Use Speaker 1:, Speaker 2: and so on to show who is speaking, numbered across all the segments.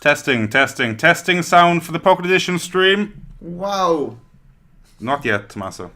Speaker 1: Testing sound for the Pocket Edition stream.
Speaker 2: Wow.
Speaker 1: Not yet, Tommaso.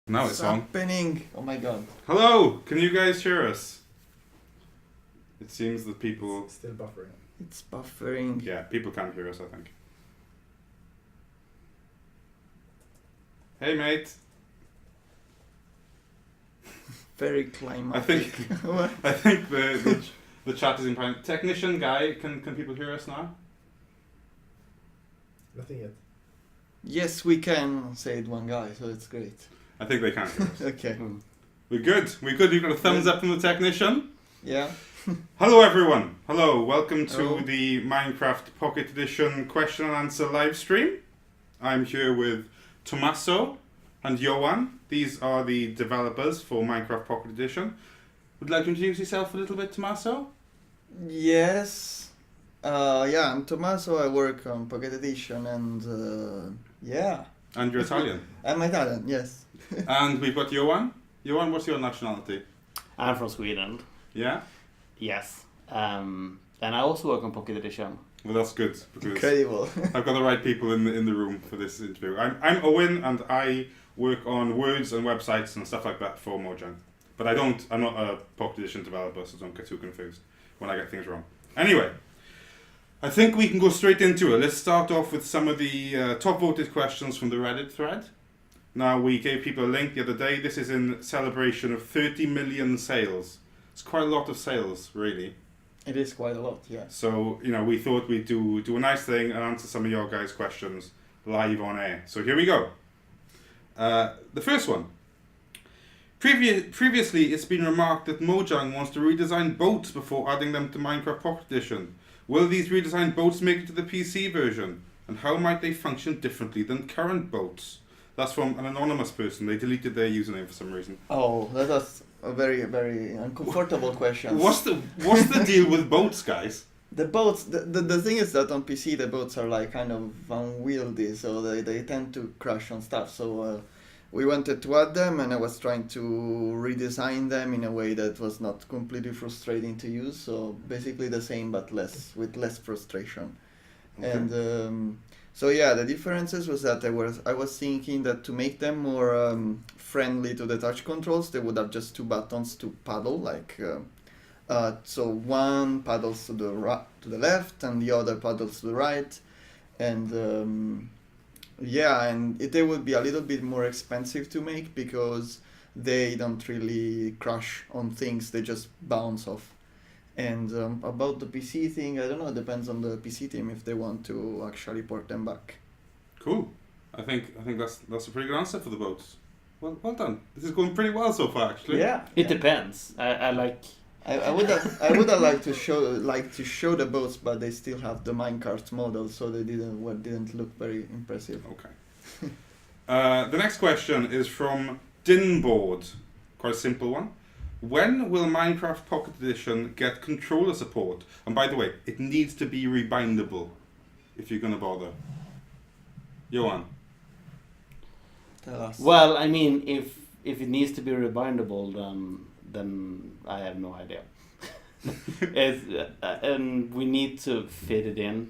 Speaker 1: Now it's on.
Speaker 2: happening? Oh my god.
Speaker 1: Hello! Can you guys hear us? It seems that people...
Speaker 3: Still buffering.
Speaker 2: It's buffering.
Speaker 1: Yeah, people can't hear us, I think. Hey, mate.
Speaker 2: Very
Speaker 1: I
Speaker 2: climatic.
Speaker 1: think
Speaker 2: What?
Speaker 1: I think the chat is in fine. Technician guy, can people hear us now?
Speaker 3: Nothing yet.
Speaker 2: Yes, we can, said one guy, so it's great.
Speaker 1: I think they can hear us.
Speaker 2: Okay.
Speaker 1: We're good. We're good. You've got a thumbs up from the technician.
Speaker 2: Yeah.
Speaker 1: Hello, everyone. Hello. Welcome to
Speaker 2: Hello.
Speaker 1: the Minecraft Pocket Edition question and answer live stream. I'm here with Tommaso and Johan. These are the developers for Minecraft Pocket Edition. Would you like to introduce yourself a little bit, Tommaso?
Speaker 2: Yes. Yeah, I'm Tommaso. I work on Pocket Edition and yeah.
Speaker 1: And you're Italian.
Speaker 2: I'm Italian, yes.
Speaker 1: And we've got Johan. Johan, what's your nationality?
Speaker 4: I'm from Sweden.
Speaker 1: Yeah?
Speaker 4: Yes. And I also work on Pocket Edition.
Speaker 1: Well, that's good because
Speaker 2: Incredible.
Speaker 1: I've got the right people in the room for this interview. I'm Owen, and I work on words and websites and stuff like that for Mojang. But I'm not a Pocket Edition developer, so don't get too confused when I get things wrong. Anyway, I think we can go straight into it. Let's start off with some of the top voted questions from the Reddit thread. Now, we gave people a link the other day. This is in celebration of 30 million sales. It's quite a lot of sales, really.
Speaker 2: It is quite a lot, yeah.
Speaker 1: So, we thought we'd do a nice thing and answer some of your guys' questions live on air. So here we go. The first one. Previously, it's been remarked that Mojang wants to redesign boats before adding them to Minecraft Pocket Edition. Will these redesigned boats make it to the PC version? And how might they function differently than current boats? That's from an anonymous person. They deleted their username for some reason.
Speaker 2: Oh, that was a very, very uncomfortable question.
Speaker 1: What's the deal with boats, guys?
Speaker 2: The boats, the thing is that on PC the boats are like kind of unwieldy, so they tend to crash on stuff. So we wanted to add them, and I was trying to redesign them in a way that was not completely frustrating to use. So basically the same but with less frustration.
Speaker 1: Okay.
Speaker 2: And so yeah, the differences was that I was thinking that to make them more friendly to the touch controls, they would have just two buttons to paddle, like. So one paddles to the left and the other paddles to the right, and yeah, and they would be a little bit more expensive to make because they don't really crash on things; they just bounce off. And about the PC thing, I don't know. It depends on the PC team if they want to actually port them back.
Speaker 1: Cool. I think that's a pretty good answer for the boats. Well done. This is going pretty well so far, actually.
Speaker 2: Yeah,
Speaker 4: It depends. I like...
Speaker 2: I would have liked to show the boats, but they still have the minecart model, so they didn't look very impressive.
Speaker 1: Okay. The next question is from Dinboard. Quite a simple one. When will Minecraft Pocket Edition get controller support? And by the way, it needs to be rebindable if you're gonna bother. Johan.
Speaker 2: Tell us.
Speaker 4: Well, I mean, if it needs to be rebindable, then I have no idea. And we need to fit it in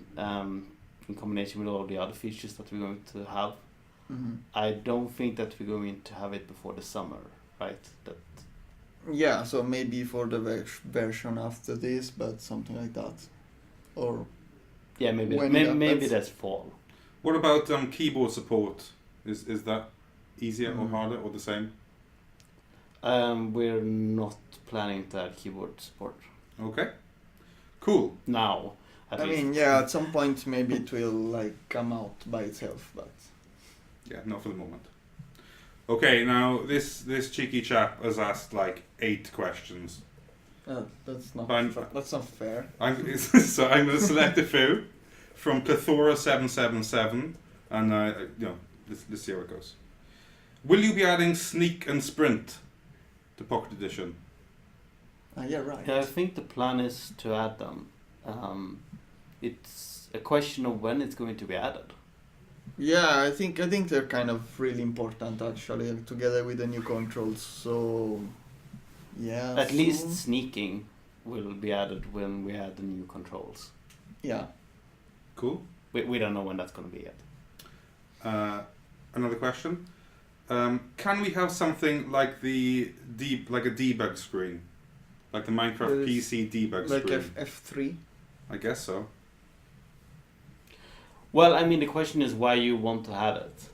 Speaker 4: combination with all the other features that we're going to have.
Speaker 2: Mm-hmm.
Speaker 4: I don't think that we're going to have it before the summer, right?
Speaker 2: Yeah, so maybe for the version after this, but something like that, or
Speaker 4: Yeah, maybe
Speaker 2: When
Speaker 4: maybe
Speaker 2: happens.
Speaker 4: that's fall.
Speaker 1: What about keyboard support? Is that easier or
Speaker 2: Mm.
Speaker 1: harder or the same?
Speaker 4: We're not planning to add keyboard support
Speaker 1: Okay. Cool.
Speaker 4: now. At
Speaker 2: I
Speaker 4: least.
Speaker 2: mean, yeah, at some point maybe it will like come out by itself, but
Speaker 1: Yeah, not for the moment. Okay, now this cheeky chap has asked like 8 questions.
Speaker 2: that's not
Speaker 1: Fine.
Speaker 2: that's not fair.
Speaker 1: So I'm going to select a few from Plethora777, and let's see how it goes. Will you be adding Sneak and Sprint to Pocket Edition?
Speaker 2: Yeah, right.
Speaker 4: Yeah, I think the plan is to add them. It's a question of when it's going to be added.
Speaker 2: Yeah, I think they're kind of really important actually, together with the new controls. So yeah.
Speaker 4: At
Speaker 2: so-
Speaker 4: least sneaking will be added when we add the new controls.
Speaker 2: Yeah.
Speaker 1: Cool.
Speaker 4: We don't know when that's going to be yet.
Speaker 1: Another question. Can we have something like like a debug screen, like the Minecraft
Speaker 2: There's
Speaker 1: PC debug
Speaker 2: Like
Speaker 1: screen?
Speaker 2: F3.
Speaker 1: I guess so.
Speaker 4: Well, I mean, the question is why you want to have it.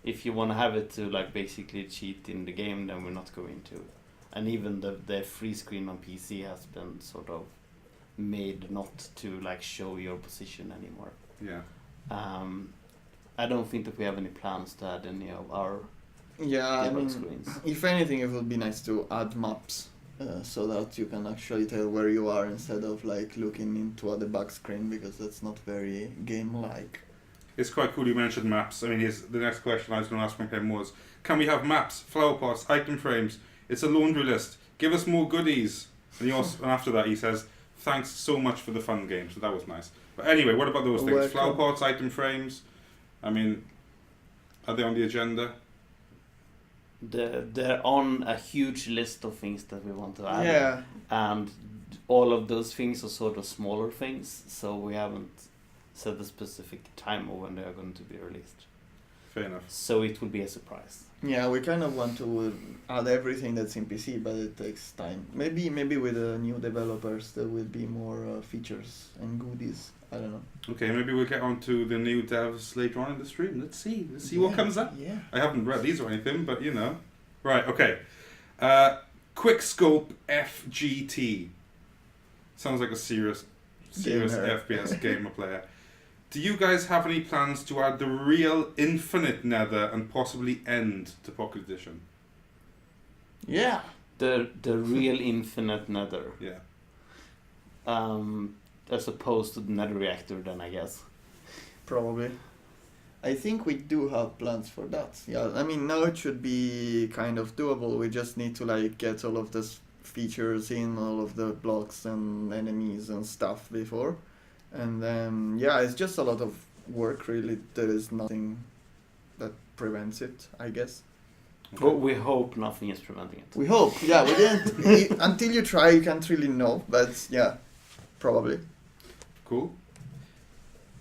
Speaker 4: If you want to have it to like basically cheat in the game, then we're not going to. And even the free screen on PC has been sort of made not to like show your position anymore.
Speaker 1: Yeah.
Speaker 4: I don't think that we have any plans to add any of our
Speaker 2: Yeah, I
Speaker 4: debug
Speaker 2: mean,
Speaker 4: screens.
Speaker 2: if anything, it would be nice to add maps so that you can actually tell where you are instead of like looking into a debug screen, because that's not very game-like.
Speaker 1: It's quite cool you mentioned maps. I mean, the next question I was going to ask from him was, can we have maps, flower pots, item frames? It's a laundry list. Give us more goodies. And, and after that he says, thanks so much for the fun game. So that was nice. But anyway, what about those things?
Speaker 2: Welcome.
Speaker 1: Flower pots, item frames? I mean, are they on the agenda?
Speaker 4: They're on a huge list of things that we want to add.
Speaker 2: Yeah,
Speaker 4: And all of those things are sort of smaller things, so we haven't set a specific time of when they are going to be released.
Speaker 1: Fair enough.
Speaker 4: So it will be a surprise.
Speaker 2: yeah, we kind of want to add everything that's in PC, but it takes time. Maybe with new developers there will be more features and goodies. I don't know.
Speaker 1: Okay, maybe we'll get on to the new devs later on in the stream. Let's see what comes up.
Speaker 2: Yeah.
Speaker 1: I haven't read these or anything, but you know. Right, okay. Quickscope FGT. Sounds like a serious
Speaker 2: Gamer.
Speaker 1: FPS gamer player. Do you guys have any plans to add the real infinite nether and possibly end to Pocket Edition?
Speaker 2: Yeah.
Speaker 4: The real infinite nether.
Speaker 1: Yeah.
Speaker 4: As opposed to the nether reactor then, I guess.
Speaker 2: Probably. I think we do have plans for that. Yeah, I mean, now it should be kind of doable. We just need to like get all of these features in, all of the blocks and enemies and stuff before. And then, yeah, it's just a lot of work, really. There is nothing that prevents it, I guess.
Speaker 4: But we hope nothing is preventing it.
Speaker 2: We hope. Yeah, we didn't. Until you try, you can't really know. But yeah, probably.
Speaker 1: Cool.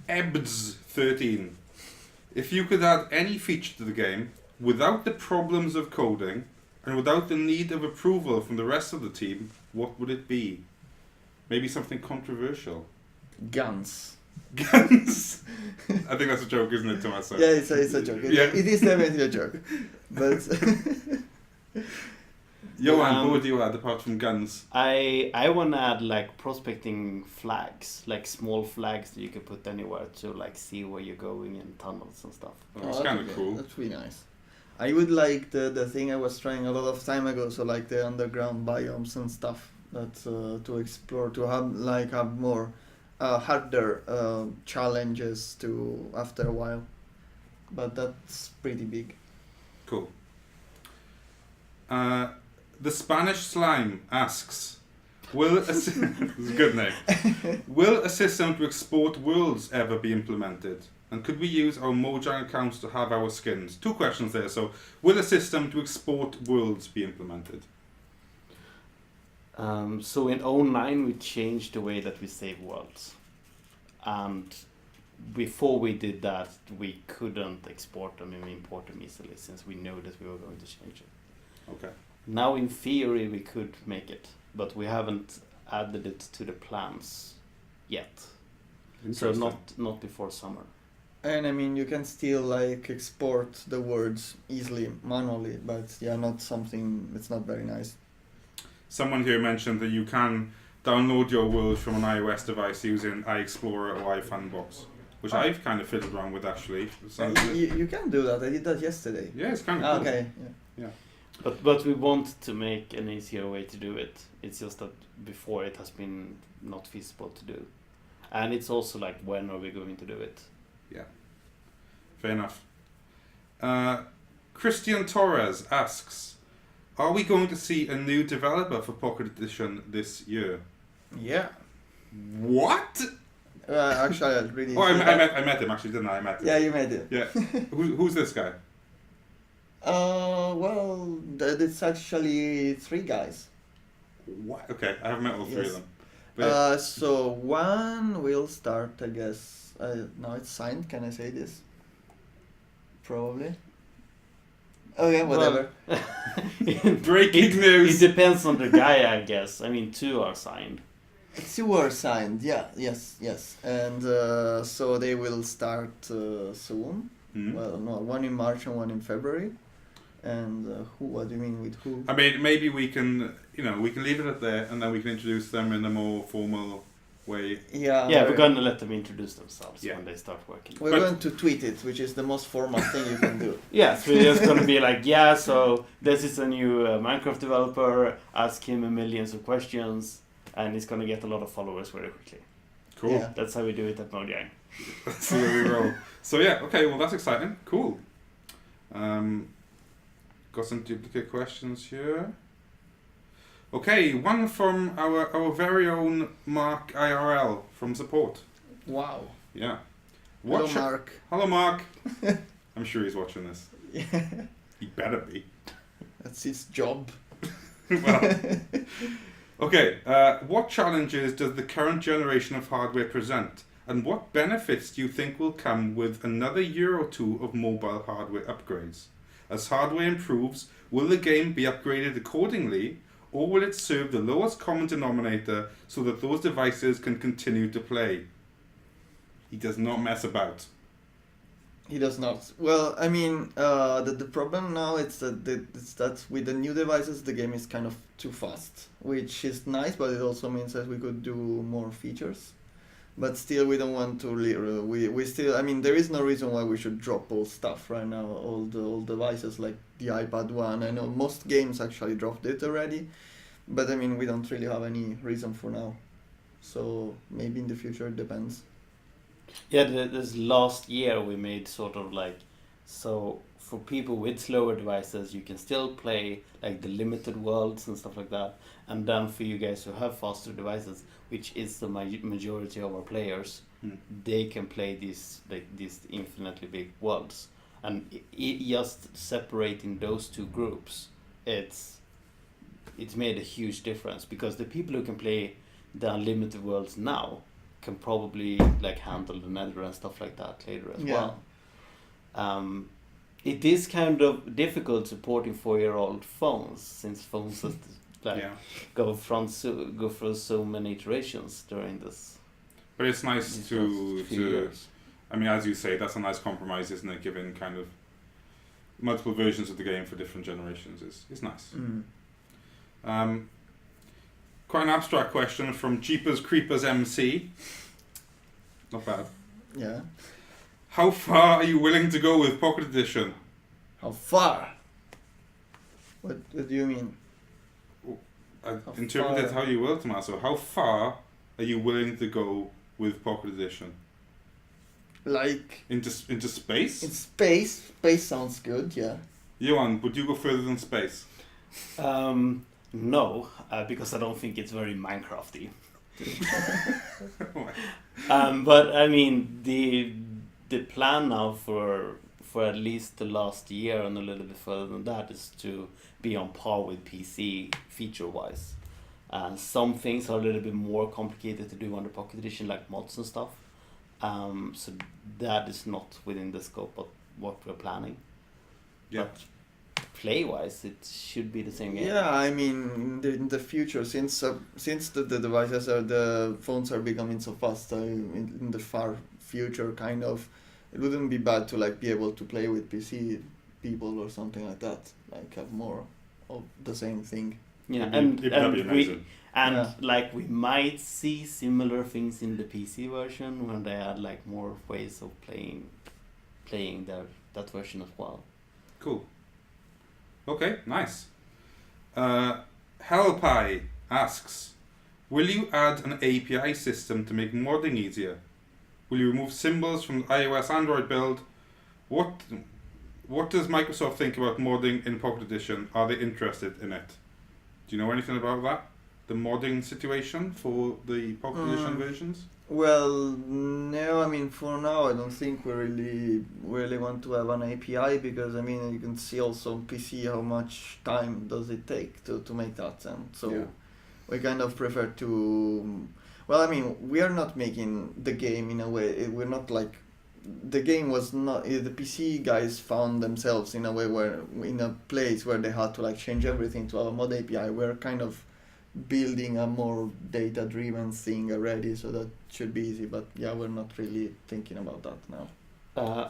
Speaker 1: EBS13. If you could add any feature to the game without the problems of coding and without the need of approval from the rest of the team, what would it be? Maybe something controversial.
Speaker 2: Guns.
Speaker 1: Guns. I think that's a joke, isn't it, Thomas?
Speaker 2: Yeah, it's a joke.
Speaker 1: Yeah.
Speaker 2: It is definitely a joke. But
Speaker 1: Johan, what would you add apart from guns?
Speaker 4: I want to add like prospecting flags, like small flags that you can put anywhere to like see where you're going in tunnels and stuff.
Speaker 1: Oh, it's
Speaker 2: that'd
Speaker 1: kind
Speaker 2: be
Speaker 1: of
Speaker 2: good.
Speaker 1: cool.
Speaker 2: That'd be nice. I would like the thing I was trying a lot of time ago, so like the underground biomes and stuff that to explore, to have more harder challenges to after a while. But that's pretty big.
Speaker 1: Cool. The Spanish Slime asks, this is a good name. Will a system to export worlds ever be implemented? And could we use our Mojang accounts to have our skins? 2 questions there. So, will a system to export worlds be implemented?
Speaker 4: So in 09 we changed the way that we save worlds. And before we did that, we couldn't export them and import them easily since we know that we were going to change it.
Speaker 1: Okay.
Speaker 4: Now in theory we could make it, but we haven't added it to the plans yet. So
Speaker 1: Interesting.
Speaker 4: not before summer.
Speaker 2: And I mean, you can still like export the words easily manually, but yeah, not something. It's not very nice.
Speaker 1: Someone here mentioned that you can download your world from an iOS device using iExplorer or iFunbox, which I've kind of fiddled around with actually.
Speaker 2: You can do that. I did that yesterday.
Speaker 1: Yeah, it's kind of cool.
Speaker 2: Okay.
Speaker 4: But we want to make an easier way to do it. It's just that before it has been not feasible to do. And it's also like, when are we going to do it?
Speaker 1: Yeah. Fair enough. Christian Torres asks, are we going to see a new developer for Pocket Edition this year?
Speaker 2: Yeah.
Speaker 1: What?
Speaker 2: Actually, I really.
Speaker 1: Oh, I met him actually, didn't I? I met him.
Speaker 2: Yeah, you made it.
Speaker 1: Yeah. Who's this guy?
Speaker 2: Well, it's actually 3 guys.
Speaker 1: What? Okay, I haven't met all 3
Speaker 2: Yes.
Speaker 1: of them. But
Speaker 2: So one will start, I guess. Now it's signed. Can I say this? Probably. Okay, whatever.
Speaker 1: Breaking
Speaker 4: It
Speaker 1: news.
Speaker 4: depends on the guy, I guess. I mean, 2 are signed.
Speaker 2: 2 were signed, yeah, yes. And so they will start soon.
Speaker 1: Hmm.
Speaker 2: Well, no, one in March and one in February. And who? What do you mean with who?
Speaker 1: I mean, maybe we can, we can leave it at there, and then we can introduce them in a more formal way.
Speaker 2: Yeah,
Speaker 4: Yeah, we're gonna let them introduce themselves
Speaker 1: Yeah.
Speaker 4: when they start working.
Speaker 2: we're
Speaker 1: but-
Speaker 2: going to tweet it, which is the most formal thing you can do.
Speaker 4: Yeah, so we're just gonna be like, yeah, so this is a new Minecraft developer. Ask him millions of questions, and he's gonna get a lot of followers very quickly.
Speaker 1: Cool.
Speaker 2: Yeah.
Speaker 4: That's how we do it at Mojang.
Speaker 1: That's the way we roll. So yeah, okay, well that's exciting. Cool. Got some duplicate questions here. Okay, one from our very own Mark IRL from support.
Speaker 2: Wow.
Speaker 1: Yeah.
Speaker 2: Hello,
Speaker 1: Watch-
Speaker 2: Mark.
Speaker 1: Hello, Mark. I'm sure he's watching this. He better be.
Speaker 2: That's his job.
Speaker 1: Well, okay, what challenges does the current generation of hardware present? And what benefits do you think will come with another year or two of mobile hardware upgrades? As hardware improves, will the game be upgraded accordingly, or will it serve the lowest common denominator so that those devices can continue to play? He does not mess about.
Speaker 2: He does not. Well, I mean, the problem now is that with the new devices, the game is kind of too fast, which is nice, but it also means that we could do more features. But still, we don't want to. We still. I mean, there is no reason why we should drop all stuff right now. All devices like the iPad 1. I know most games actually dropped it already, but I mean, we don't really have any reason for now. So maybe in the future it depends.
Speaker 4: Yeah, this last year we made sort of like, so for people with slower devices, you can still play like the limited worlds and stuff like that. And then for you guys who have faster devices, which is the majority of our players, they can play these infinitely big worlds. And just separating those two groups, it's made a huge difference, because the people who can play the unlimited worlds now can probably like handle the Nether and stuff like that later as well. It is kind of difficult supporting 4-year-old phones, since phones have to, like go through so many iterations during this.
Speaker 1: But it's nice
Speaker 4: these
Speaker 1: to
Speaker 4: first few years.
Speaker 1: I mean, as you say, that's a nice compromise, isn't it? Given kind of multiple versions of the game for different generations is nice. Quite an abstract question from Jeepers Creepers MC. Not bad.
Speaker 2: Yeah.
Speaker 1: How far are you willing to go with Pocket Edition?
Speaker 2: How far? What do you mean?
Speaker 1: Interpret it
Speaker 2: far?
Speaker 1: how you will, Tommaso. How far are you willing to go with Pocket Edition?
Speaker 2: Like
Speaker 1: Into space?
Speaker 2: in space? Space sounds good. Yeah.
Speaker 1: Johan, would you go further than space?
Speaker 4: No, because I don't think it's very Minecrafty.
Speaker 1: Oh
Speaker 4: But I mean, the plan now for at least the last year and a little bit further than that is to be on par with PC feature-wise. Some things are a little bit more complicated to do on the Pocket Edition, like mods and stuff. So that is not within the scope of what we're planning.
Speaker 1: Yeah.
Speaker 4: But play-wise, it should be the same game.
Speaker 2: Yeah, I mean, in the future, since the devices the phones are becoming so fast, in the far future, kind of, it wouldn't be bad to like be able to play with PC people or something like that, like have more of the same thing.
Speaker 4: Yeah,
Speaker 1: that'd be amazing.
Speaker 4: Like we might see similar things in the PC version when they add like more ways of playing that version as well.
Speaker 1: Cool. Okay, nice. Hellpie asks, will you add an API system to make modding easier? Will you remove symbols from the iOS Android build? What does Microsoft think about modding in Pocket Edition? Are they interested in it? Do you know anything about that? The modding situation for the Pocket Edition versions?
Speaker 2: Well, no, I mean, for now, I don't think we really want to have an API, because I mean, you can see also on PC how much time does it take to make that, and so
Speaker 1: Yeah.
Speaker 2: we kind of prefer to. Well, I mean, we are not making the game in a way. We're not like the game was not the PC guys found themselves in a way where in a place where they had to like change everything to our mod API. We're kind of building a more data driven thing already, so that should be easy, but yeah, we're not really thinking about that now.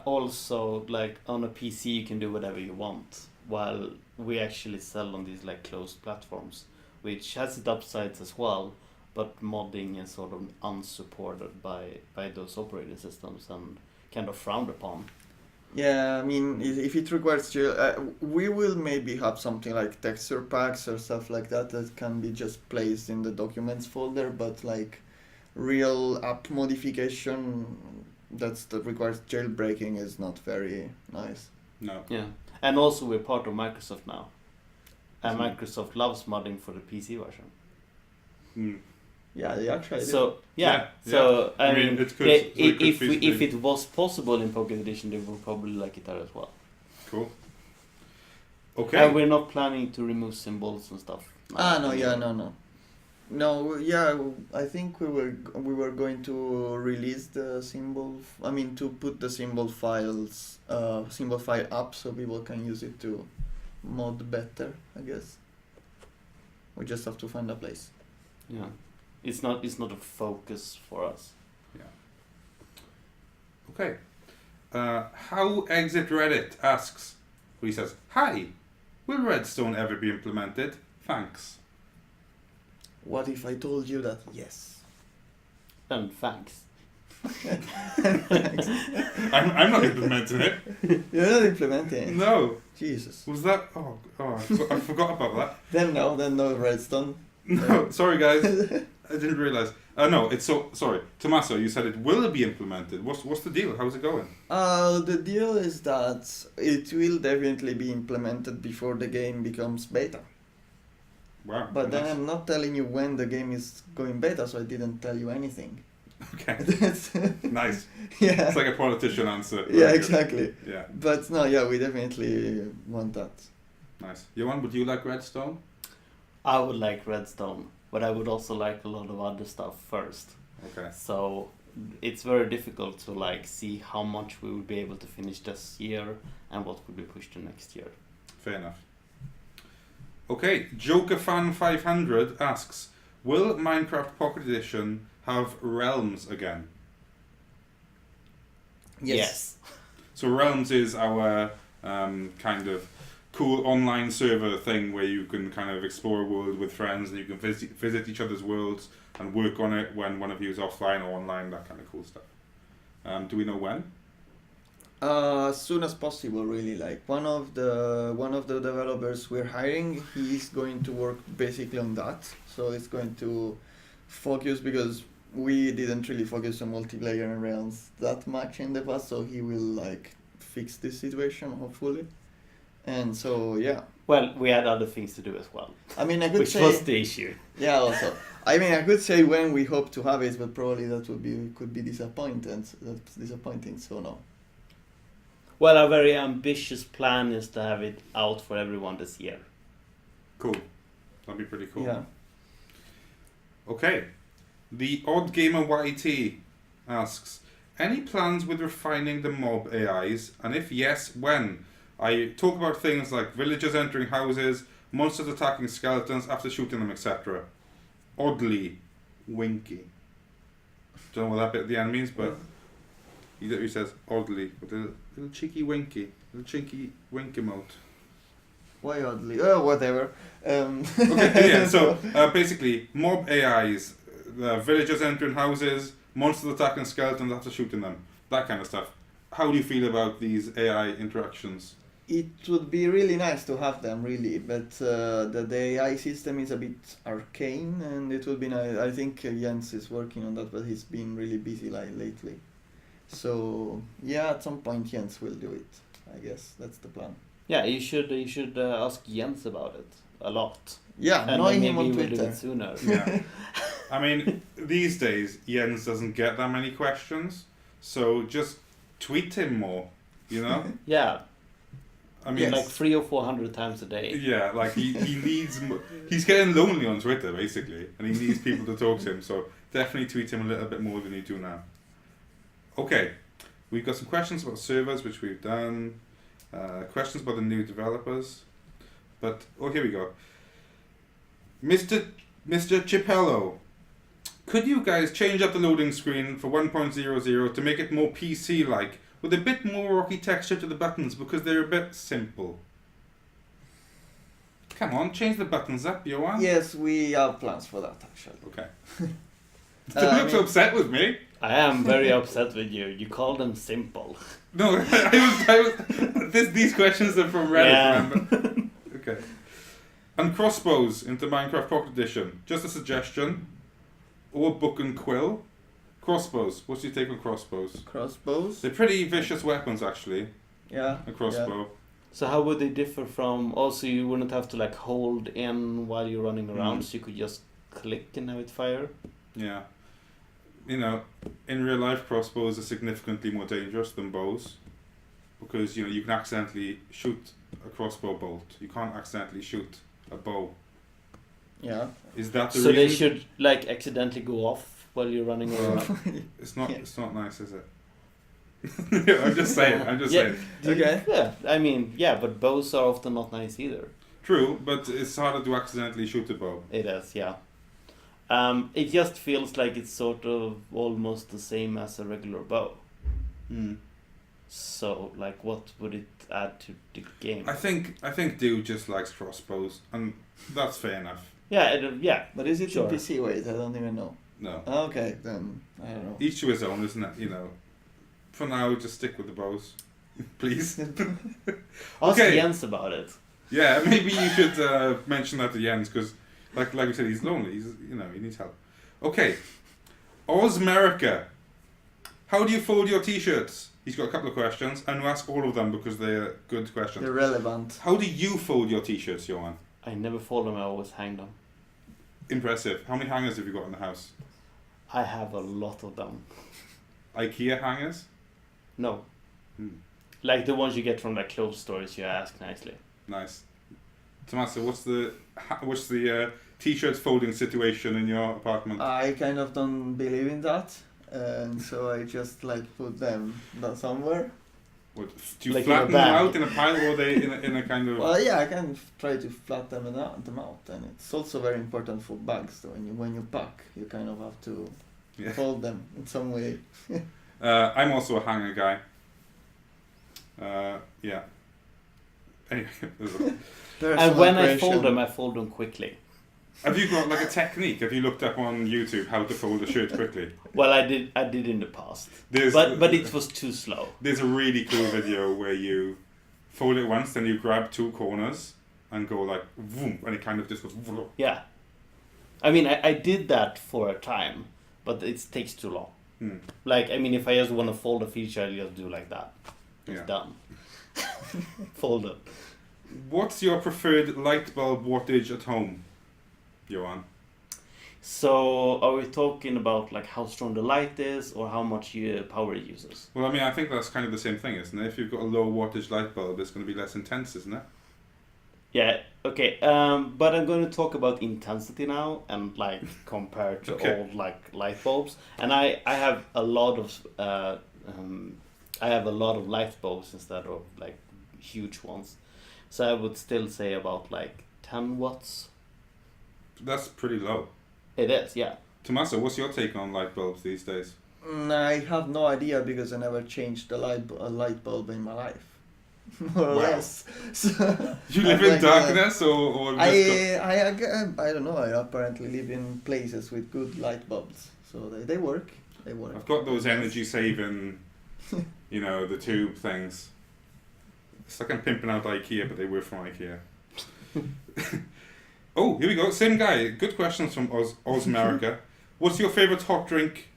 Speaker 4: Also, like on a PC, you can do whatever you want, while we actually sell on these like closed platforms, which has its upsides as well. But modding is sort of unsupported by those operating systems and kind of frowned upon.
Speaker 2: Yeah, I mean, if it requires we will maybe have something like texture packs or stuff like that that can be just placed in the documents folder, but like real app modification that requires jailbreaking is not very nice.
Speaker 1: No.
Speaker 4: Yeah, and also we're part of Microsoft now, and
Speaker 1: Mhm.
Speaker 4: Microsoft loves modding for the PC version.
Speaker 1: Mm.
Speaker 2: Yeah, they actually do.
Speaker 4: So
Speaker 1: Yeah,
Speaker 4: so I mean,
Speaker 1: it could,
Speaker 4: they,
Speaker 1: so it could
Speaker 4: if
Speaker 1: feasibly-
Speaker 4: it was possible in Pocket Edition, they would probably like it there as well.
Speaker 1: Cool. Okay.
Speaker 4: And we're not planning to remove symbols and stuff.
Speaker 2: No, yeah, I think we were going to release the symbol. I mean, to put the symbol file up so people can use it to mod better, I guess. We just have to find a place.
Speaker 4: Yeah, it's not a focus for us.
Speaker 1: Okay. How Exit Reddit asks, he says, "Hi, will Redstone ever be implemented? Thanks."
Speaker 2: What if I told you that yes?
Speaker 4: And thanks.
Speaker 1: I'm not implementing it.
Speaker 2: You're not implementing it.
Speaker 1: No.
Speaker 2: Jesus.
Speaker 1: Was that? Oh, I forgot about that.
Speaker 2: Then no Redstone.
Speaker 1: No, sorry guys, I didn't realize. No, it's so sorry, Tommaso. You said it will be implemented. What's the deal? How's it going?
Speaker 2: The deal is that it will definitely be implemented before the game becomes beta.
Speaker 1: Wow.
Speaker 2: But then
Speaker 1: nice.
Speaker 2: I'm not telling you when the game is going beta, so I didn't tell you anything.
Speaker 1: Okay.
Speaker 2: That's
Speaker 1: Nice.
Speaker 2: yeah.
Speaker 1: It's like a politician answer.
Speaker 2: Yeah,
Speaker 1: Very good.
Speaker 2: exactly.
Speaker 1: Yeah,
Speaker 2: But no, yeah, we definitely want that.
Speaker 1: nice. Johan, would you like Redstone?
Speaker 4: I would like Redstone, but I would also like a lot of other stuff first.
Speaker 1: Okay.
Speaker 4: So it's very difficult to like see how much we would be able to finish this year and what would be pushed to next year.
Speaker 1: Fair enough. Okay, JokerFan500 asks, will Minecraft Pocket Edition have realms again?
Speaker 4: Yes.
Speaker 1: So realms is our kind of cool online server thing where you can kind of explore a world with friends and you can visit each other's worlds and work on it when one of you is offline or online, that kind of cool stuff. Do we know when?
Speaker 2: As soon as possible, really. Like one of the developers we're hiring, he's going to work basically on that. So it's going to focus, because we didn't really focus on multiplayer and realms that much in the past. So he will like fix this situation, hopefully. And so yeah,
Speaker 4: Well, we had other things to do as well,
Speaker 2: I mean, I could
Speaker 4: which
Speaker 2: say
Speaker 4: was the issue.
Speaker 2: yeah. Also, I mean, I could say when we hope to have it, but probably that could be disappointing. That's disappointing. So no.
Speaker 4: Well, our very ambitious plan is to have it out for everyone this year.
Speaker 1: Cool. That'd be pretty cool.
Speaker 2: Yeah.
Speaker 1: Okay. The Odd Gamer YT asks, any plans with refining the mob AIs? And if yes, when? I talk about things like villagers entering houses, monsters attacking skeletons after shooting them, etc. Oddly winky. Don't know what that bit at the end means, but he says oddly, with a little cheeky winky, little cheeky wink emote.
Speaker 2: Why oddly? Oh, whatever.
Speaker 1: Okay, yeah, so basically, mob AIs, villagers entering houses, monsters attacking skeletons after shooting them, that kind of stuff. How do you feel about these AI interactions?
Speaker 2: It would be really nice to have them, really, but the AI system is a bit arcane, and it would be nice. I think Jens is working on that, but he's been really busy lately. So yeah, at some point Jens will do it. I guess that's the plan.
Speaker 4: Yeah, you should ask Jens about it a lot.
Speaker 2: Yeah,
Speaker 4: And
Speaker 2: annoy
Speaker 4: then
Speaker 2: him
Speaker 4: maybe
Speaker 2: on
Speaker 4: we'll do
Speaker 2: Twitter.
Speaker 4: it sooner.
Speaker 1: Yeah. I mean, these days, Jens doesn't get that many questions, so just tweet him more, you know?
Speaker 4: Yeah,
Speaker 1: I mean,
Speaker 2: Yes.
Speaker 4: like 300 or 400 times a day.
Speaker 1: yeah, like he needs, he's getting lonely on Twitter, basically, and he needs people to talk to him, so definitely tweet him a little bit more than you do now. Okay, We've got some questions about servers, which we've done. Questions about the new developers. But, here we go. Mr. Chipello, could you guys change up the loading screen for 1.00 to make it more PC-like, with a bit more rocky texture to the buttons, because they're a bit simple? Come on, change the buttons up, Johan.
Speaker 2: Yes, we have plans for that actually.
Speaker 1: Okay. Don't look so upset with me.
Speaker 4: I am very upset with you. You call them simple.
Speaker 1: No, I was these questions are from Reddit,
Speaker 4: Yeah.
Speaker 1: remember? Okay. And crossbows into Minecraft Pocket Edition. Just a suggestion. Or book and quill. Crossbows. What's your take on crossbows?
Speaker 2: Crossbows.
Speaker 1: They're pretty vicious weapons, actually.
Speaker 2: Yeah.
Speaker 1: A crossbow.
Speaker 4: So how would they differ from? Also, you wouldn't have to like hold in while you're running around, so you could just click and have it fire.
Speaker 1: Yeah. You know, in real life, crossbows are significantly more dangerous than bows, because you can accidentally shoot a crossbow bolt. You can't accidentally shoot a bow.
Speaker 2: Yeah.
Speaker 1: Is that the
Speaker 4: So
Speaker 1: reason?
Speaker 4: they should like accidentally go off while you're running around.
Speaker 1: It's not.
Speaker 2: Yeah.
Speaker 1: It's not nice, is it? I'm just saying. I'm just saying.
Speaker 2: Okay.
Speaker 4: Yeah, I mean, yeah, but bows are often not nice either.
Speaker 1: True, but it's harder to accidentally shoot a bow.
Speaker 4: It is, yeah. It just feels like it's sort of almost the same as a regular bow. So, like, what would it add to the game?
Speaker 1: I think Dude just likes crossbows, and that's fair enough.
Speaker 4: Yeah, yeah.
Speaker 2: But is it
Speaker 4: Sure.
Speaker 2: in PC? Wait, I don't even know.
Speaker 1: No.
Speaker 2: Okay, then I don't know.
Speaker 1: Each to his own, isn't it? For now, just stick with the bows, please.
Speaker 4: Ask
Speaker 1: Okay.
Speaker 4: Jens about it.
Speaker 1: Yeah, maybe you should mention that to Jens, because, like we said, he's lonely. He needs help. Okay, Ozmerica, how do you fold your t-shirts? He's got a couple of questions, and we'll ask all of them because they're good questions.
Speaker 2: They're relevant.
Speaker 1: How do you fold your t-shirts, Johan?
Speaker 4: I never fold them, I always hang them.
Speaker 1: Impressive. How many hangers have you got in the house?
Speaker 4: I have a lot of them.
Speaker 1: IKEA hangers?
Speaker 4: No.
Speaker 1: Hmm.
Speaker 4: Like the ones you get from like clothes stores, you ask nicely.
Speaker 1: Nice. Tommaso, what's the t-shirts folding situation in your apartment?
Speaker 2: I kind of don't believe in that, and so I just like put them somewhere.
Speaker 1: What, do you
Speaker 4: Like in a
Speaker 1: flatten them
Speaker 4: bag?
Speaker 1: out in a pile, or are they in a kind of...
Speaker 2: Well, yeah, I can try to flatten them out, and it's also very important for bags. So when you pack, you kind of have to
Speaker 1: Yeah.
Speaker 2: fold them in some way.
Speaker 1: I'm also a hanger guy. Yeah. Anyway,
Speaker 4: And when I fold them quickly.
Speaker 1: have you got like a technique? Have you looked up on YouTube how to fold a shirt quickly?
Speaker 4: Well, I did in the past,
Speaker 1: There's
Speaker 4: but it was too slow.
Speaker 1: There's a really cool video where you fold it once, then you grab two corners and go like vroom, and it kind of just goes vroom.
Speaker 4: Yeah, I mean, I did that for a time, but it takes too long.
Speaker 1: Hmm.
Speaker 4: Like, I mean, if I just want to fold a feature, I just do like that. It's
Speaker 1: Yeah.
Speaker 4: done. Fold it.
Speaker 1: What's your preferred light bulb wattage at home, Johan?
Speaker 4: So, are we talking about like how strong the light is, or how much power it uses?
Speaker 1: Well, I mean, I think that's kind of the same thing, isn't it? If you've got a low wattage light bulb, it's going to be less intense, isn't it?
Speaker 4: Yeah. Okay. But I'm going to talk about intensity now, and like compared to
Speaker 1: Okay.
Speaker 4: old like light bulbs. And I have a lot of light bulbs instead of like huge ones. So I would still say about like 10 watts.
Speaker 1: That's pretty low.
Speaker 4: It is, yeah.
Speaker 1: Tommaso, what's your take on light bulbs these days?
Speaker 2: I have no idea because I never changed a light bulb in my life, more or
Speaker 1: Wow.
Speaker 2: less. So
Speaker 1: You
Speaker 2: I'm
Speaker 1: live in
Speaker 2: like,
Speaker 1: darkness, or just
Speaker 2: I don't know. I apparently live in places with good light bulbs, so they work. They work.
Speaker 1: I've got those energy saving, the tube things. It's like I'm pimping out IKEA, but they were from IKEA. Oh, here we go. Same guy. Good questions from Ozmerica. What's your favourite hot drink?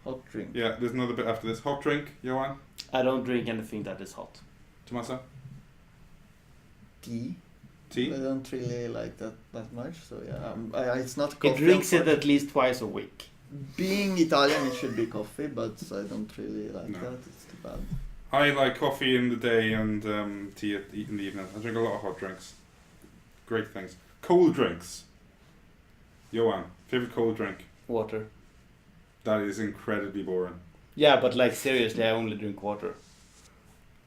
Speaker 2: Hot drink.
Speaker 1: Yeah, there's another bit after this. Hot drink, Johan?
Speaker 4: I don't drink anything that is hot.
Speaker 1: Tommaso?
Speaker 2: Tea.
Speaker 1: Tea?
Speaker 2: I don't really like that much, so yeah. It's not
Speaker 4: It
Speaker 2: coffee.
Speaker 4: drinks it
Speaker 2: unfortunately.
Speaker 4: at least twice a week.
Speaker 2: Being Italian, it should be coffee, but I don't really like
Speaker 1: No.
Speaker 2: that. It's too bad.
Speaker 1: I like coffee in the day and tea in the evening. I drink a lot of hot drinks. Great things. Cold drinks. Johan, favourite cold drink?
Speaker 4: Water.
Speaker 1: That is incredibly boring.
Speaker 4: Yeah, but like seriously, I only drink water.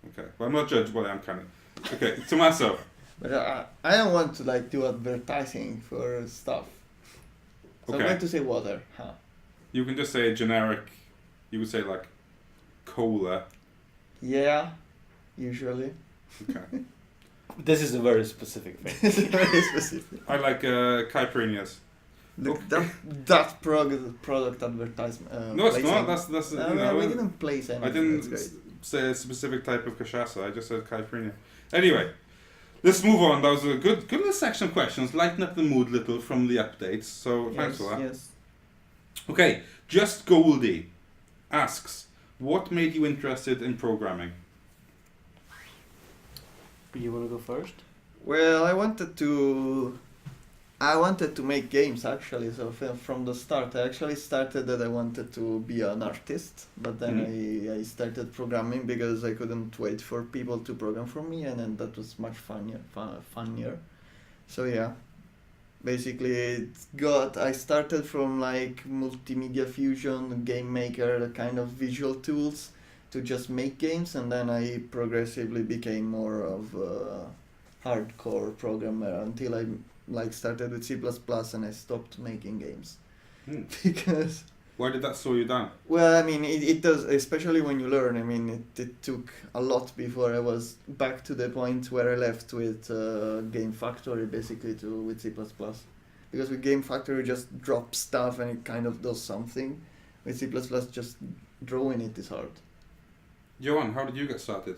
Speaker 1: Okay. Well, I'm not judged, but I am kind of. Okay, Tommaso.
Speaker 2: But I don't want to like do advertising for stuff. So I'm
Speaker 1: Okay.
Speaker 2: going to say water. Huh.
Speaker 1: You can just say generic. You would say like cola.
Speaker 2: Yeah, usually.
Speaker 1: Okay.
Speaker 4: This is a very specific thing.
Speaker 2: It's very specific.
Speaker 1: I like caipirinhas. Okay.
Speaker 2: That product advertisement.
Speaker 1: No, it's
Speaker 2: placing.
Speaker 1: not. That's
Speaker 2: No,
Speaker 1: you know.
Speaker 2: we didn't place anything.
Speaker 1: I didn't
Speaker 2: That's great.
Speaker 1: say a specific type of cachaça. I just said caipirinha. Anyway, let's move on. That was a good little section of questions. Lighten up the mood a little from the updates. So thanks for that.
Speaker 2: Yes.
Speaker 1: Okay, Just Goldie asks, what made you interested in programming?
Speaker 4: You want to go first?
Speaker 2: Well, I wanted to make games actually. So from the start, I actually started that I wanted to be an artist, but then I started programming because I couldn't wait for people to program for me, and then that was much funnier. So yeah, basically I started from like multimedia fusion, game maker, the kind of visual tools to just make games, and then I progressively became more of a hardcore programmer until I like started with C++ and I stopped making games because
Speaker 1: Why did that slow you down?
Speaker 2: well, I mean it does, especially when you learn. I mean it took a lot before I was back to the point where I left with Game Factory basically with C++, because with Game Factory you just drop stuff and it kind of does something. With C++ just drawing it is hard.
Speaker 1: Johan, how did you get started?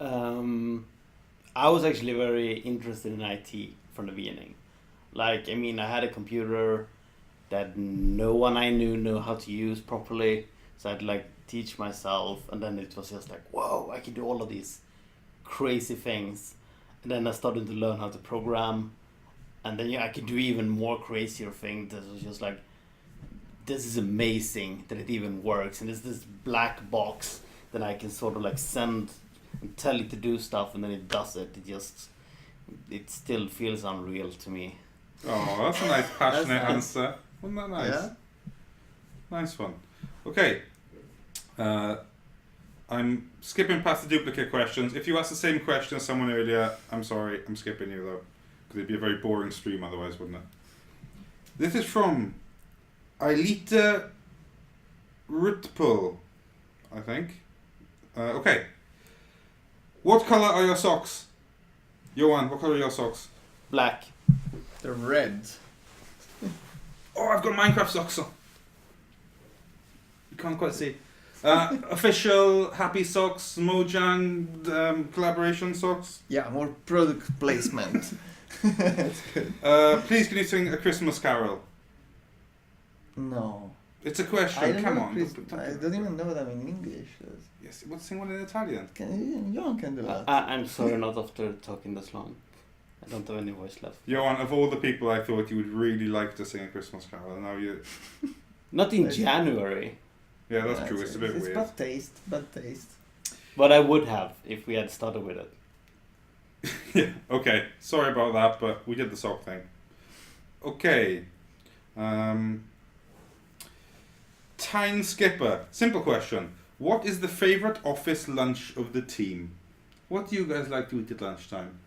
Speaker 4: I was actually very interested in IT from the beginning. Like, I mean, I had a computer that no one I knew how to use properly, so I'd like teach myself, and then it was just like, whoa, I can do all of these crazy things. And then I started to learn how to program, and then I could do even more crazier things. That was just like, this is amazing that it even works, and it's this black box that I can sort of like send and tell it to do stuff, and then it does it. It still feels unreal to me.
Speaker 1: Oh, that's a nice passionate
Speaker 2: That's nice.
Speaker 1: answer. Wasn't that nice?
Speaker 2: Yeah.
Speaker 1: Nice one. Okay. I'm skipping past the duplicate questions. If you asked the same question as someone earlier, I'm sorry, I'm skipping you though. Because it'd be a very boring stream otherwise, wouldn't it? This is from Ailita Rutpul, I think. Okay. What color are your socks? Johan, what color are your socks?
Speaker 4: Black.
Speaker 2: They're red.
Speaker 1: Oh, I've got Minecraft socks on. You can't quite see. Official Happy Socks, Mojang collaboration socks.
Speaker 2: Yeah, more product placement. That's good.
Speaker 1: Please can you sing A Christmas Carol?
Speaker 2: No.
Speaker 1: It's a question,
Speaker 2: I don't
Speaker 1: come
Speaker 2: know
Speaker 1: on.
Speaker 2: I don't even know them in English.
Speaker 1: Yes, what's sing one in Italian?
Speaker 2: Johan can do that.
Speaker 4: I'm sorry, not after talking this long. I don't have any voice left.
Speaker 1: Johan, of all the people I thought you would really like to sing A Christmas Carol, and now you...
Speaker 4: Not in January,
Speaker 1: Yeah, that's true, it's a bit
Speaker 2: It's
Speaker 1: weird.
Speaker 2: bad taste.
Speaker 4: but I would have if we had started with it.
Speaker 1: Yeah, okay, sorry about that, but we did the sock thing. Okay. Time Skipper, simple question. What is the favourite office lunch of the team? What do you guys like to eat at lunchtime?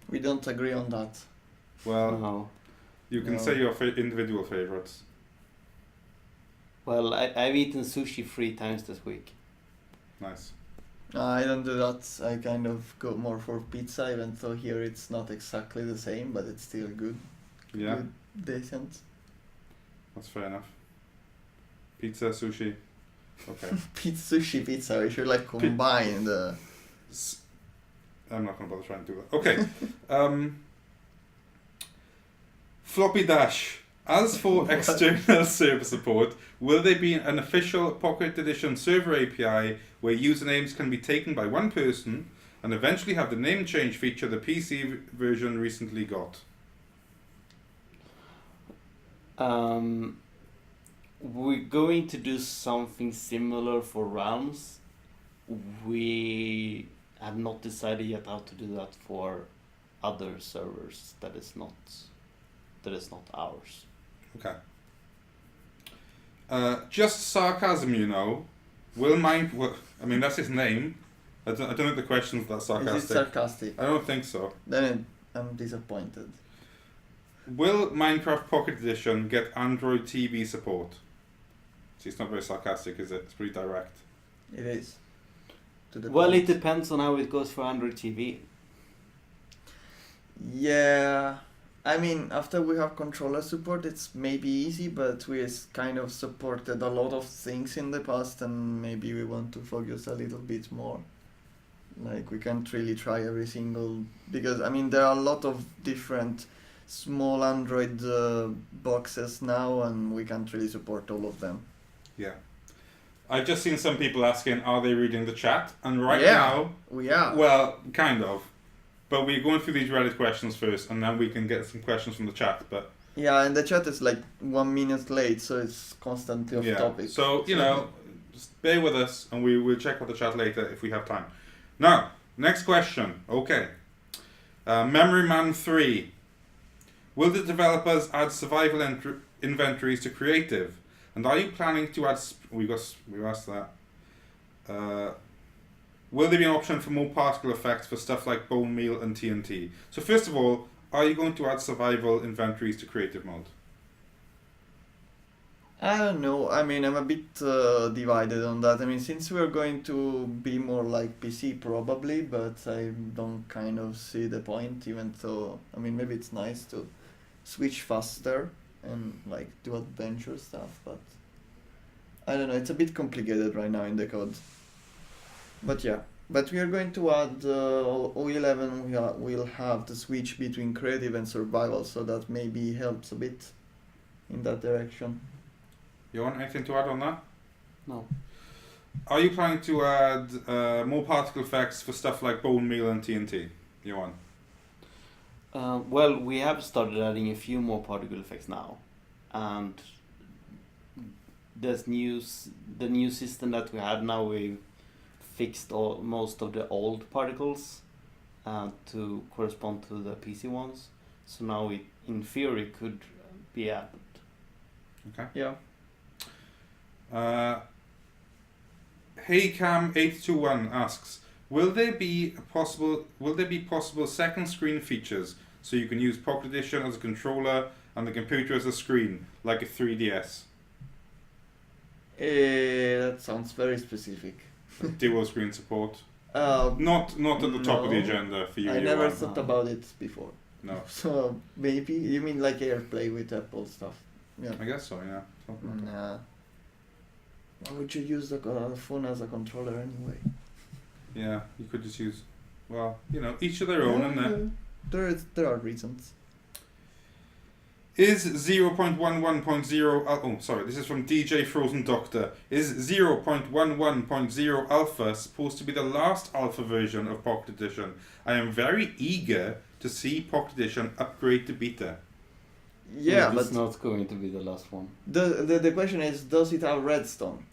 Speaker 2: We don't agree on that.
Speaker 1: Well,
Speaker 4: No.
Speaker 1: you can
Speaker 2: No.
Speaker 1: say your individual favourites.
Speaker 4: Well, I've eaten sushi 3 times this week.
Speaker 1: Nice.
Speaker 2: I don't do that. I kind of go more for pizza, even though here it's not exactly the same, but it's still good.
Speaker 1: Yeah,
Speaker 2: Good, decent.
Speaker 1: that's fair enough. Pizza, sushi. Okay.
Speaker 2: Sushi pizza. We should like combine the.
Speaker 1: I'm not going to bother trying to do that. Okay. Floppy Dash. As for external server support, will there be an official Pocket Edition server API where usernames can be taken by one person and eventually have the name change feature the PC version recently got?
Speaker 4: We're going to do something similar for Realms. We have not decided yet how to do that for other servers that is not ours.
Speaker 1: Okay. Just sarcasm, you know. Will Mine... Well, I mean, that's his name. I don't think the question's that sarcastic.
Speaker 2: Is it sarcastic?
Speaker 1: I don't think so.
Speaker 2: Then I'm disappointed.
Speaker 1: Will Minecraft Pocket Edition get Android TV support? See, it's not very sarcastic, is it? It's pretty direct.
Speaker 2: It is. To the
Speaker 4: Well,
Speaker 2: point.
Speaker 4: it depends on how it goes for Android TV.
Speaker 2: Yeah, I mean, after we have controller support, it's maybe easy, but we kind of supported a lot of things in the past, and maybe we want to focus a little bit more. Like, we can't really try every single, because, I mean, there are a lot of different small Android boxes now, and we can't really support all of them.
Speaker 1: Yeah. I've just seen some people asking, are they reading the chat? And right
Speaker 2: Yeah.
Speaker 1: now,
Speaker 2: We are.
Speaker 1: well, kind of. But we're going through these Reddit questions first, and then we can get some questions from the chat. But
Speaker 2: Yeah, and the chat is like 1 minute late, so it's constantly off
Speaker 1: yeah,
Speaker 2: topic.
Speaker 1: so, you know, just bear with us, and we will check out the chat later if we have time. Now, next question. Okay. Memory Man 3. Will the developers add survival inventories to creative? And are you planning to add... we asked that. Will there be an option for more particle effects for stuff like bone meal and TNT? So first of all, are you going to add survival inventories to creative mode?
Speaker 2: I don't know. I mean, I'm a bit divided on that. I mean, since we're going to be more like PC probably, but I don't kind of see the point, even though, I mean, maybe it's nice to switch faster and like do adventure stuff, but I don't know. It's a bit complicated right now in the code. But yeah, but we are going to add O11. We'll have the switch between creative and survival, so that maybe helps a bit in that direction.
Speaker 1: You want anything to add on that?
Speaker 4: No.
Speaker 1: Are you planning to add more particle effects for stuff like bone meal and TNT? Johan?
Speaker 4: Well, we have started adding a few more particle effects now, and the new system that we had now, we fixed most of the old particles to correspond to the PC ones. So now it, in theory, could be added.
Speaker 1: Okay.
Speaker 2: Yeah.
Speaker 1: HeyCam821 asks, will there be possible second screen features so you can use Pocket Edition as a controller and the computer as a screen, like a 3DS?
Speaker 2: That sounds very specific.
Speaker 1: Dual screen support.
Speaker 2: Not
Speaker 1: Not at the top of the
Speaker 2: no.
Speaker 1: agenda for you.
Speaker 2: I never
Speaker 1: Johan.
Speaker 2: thought about it before.
Speaker 1: No,
Speaker 2: So maybe you mean like AirPlay with Apple stuff? Yeah.
Speaker 1: I guess so. Yeah. Something like that.
Speaker 2: Nah. Why would you use the phone as a controller anyway?
Speaker 1: Yeah, you could just use. Well, you know, each of their own, isn't there?
Speaker 2: There are reasons.
Speaker 1: Is 0.11.0 oh sorry, this is from DJ Frozen Doctor. Is 0.11.0 alpha supposed to be the last alpha version of Pocket Edition? I am very eager to see Pocket Edition upgrade to beta.
Speaker 2: Yeah,
Speaker 4: It's
Speaker 2: but
Speaker 4: not going to be the last one.
Speaker 2: the question is, does it have redstone?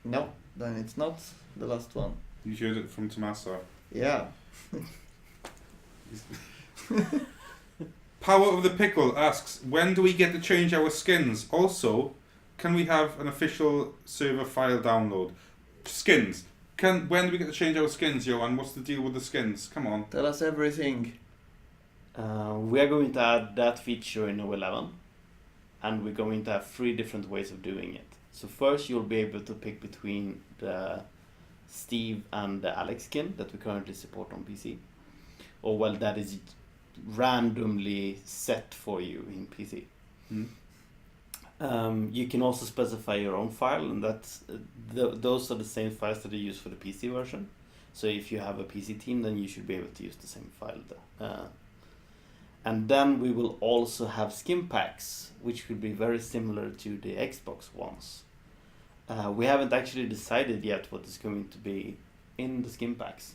Speaker 2: No, then it's not the last one.
Speaker 1: You heard it from Tommaso.
Speaker 2: Yeah.
Speaker 1: Power of the Pickle asks, when do we get to change our skins? Also, can we have an official server file download? Skins. When do we get to change our skins, Johan? What's the deal with the skins? Come on.
Speaker 2: Tell us everything.
Speaker 4: We are going to add that feature in O11, and we're going to have 3 different ways of doing it. So first you'll be able to pick between the Steve and the Alex skin that we currently support on PC. Or well, that is randomly set for you in PC. You can also specify your own file, and that's those are the same files that are used for the PC version. So if you have a PC team, then you should be able to use the same file there. And then we will also have skin packs, which will be very similar to the Xbox ones. We haven't actually decided yet what is going to be in the skin packs,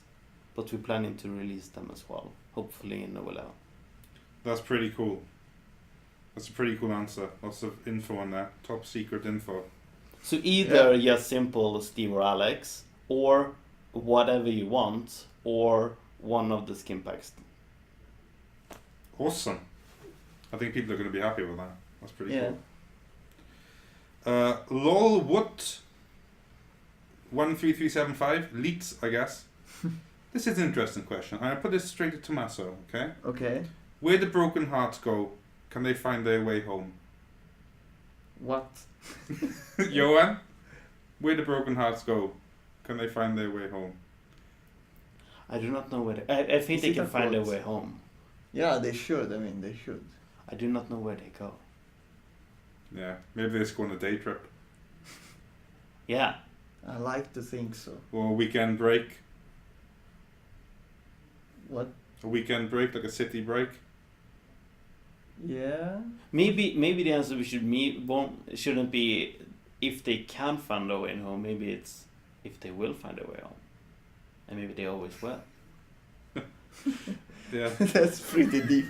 Speaker 4: but we're planning to release them as well, hopefully in O11.
Speaker 1: That's pretty cool. That's a pretty cool answer. Lots of info on there. Top secret info.
Speaker 4: So either just simple Steve or Alex, or whatever you want, or one of the skin packs.
Speaker 1: Awesome. I think people are going to be happy with that. That's pretty
Speaker 2: Yeah.
Speaker 1: Lolwood 13375 Leets, I guess. This is an interesting question. I put this straight to Tommaso. Okay.
Speaker 2: Okay.
Speaker 1: Where do broken hearts go? Can they find their way home?
Speaker 2: What?
Speaker 1: Johan, where do broken hearts go? Can they find their way home?
Speaker 4: I do not know where. I think
Speaker 2: Is
Speaker 4: they
Speaker 2: it
Speaker 4: can
Speaker 2: a
Speaker 4: find their
Speaker 2: quote?
Speaker 4: way home.
Speaker 2: Yeah, they should. I mean, they should.
Speaker 4: I do not know where they go.
Speaker 1: Yeah, maybe they just go on a day trip
Speaker 4: Yeah.
Speaker 2: I like to think so.
Speaker 1: or a weekend break.
Speaker 2: What?
Speaker 1: A weekend break, like a city break.
Speaker 2: Yeah.
Speaker 4: Maybe the answer shouldn't be if they can find their way home. Maybe it's if they will find their way home, and maybe they always will.
Speaker 1: Yeah.
Speaker 2: That's pretty deep.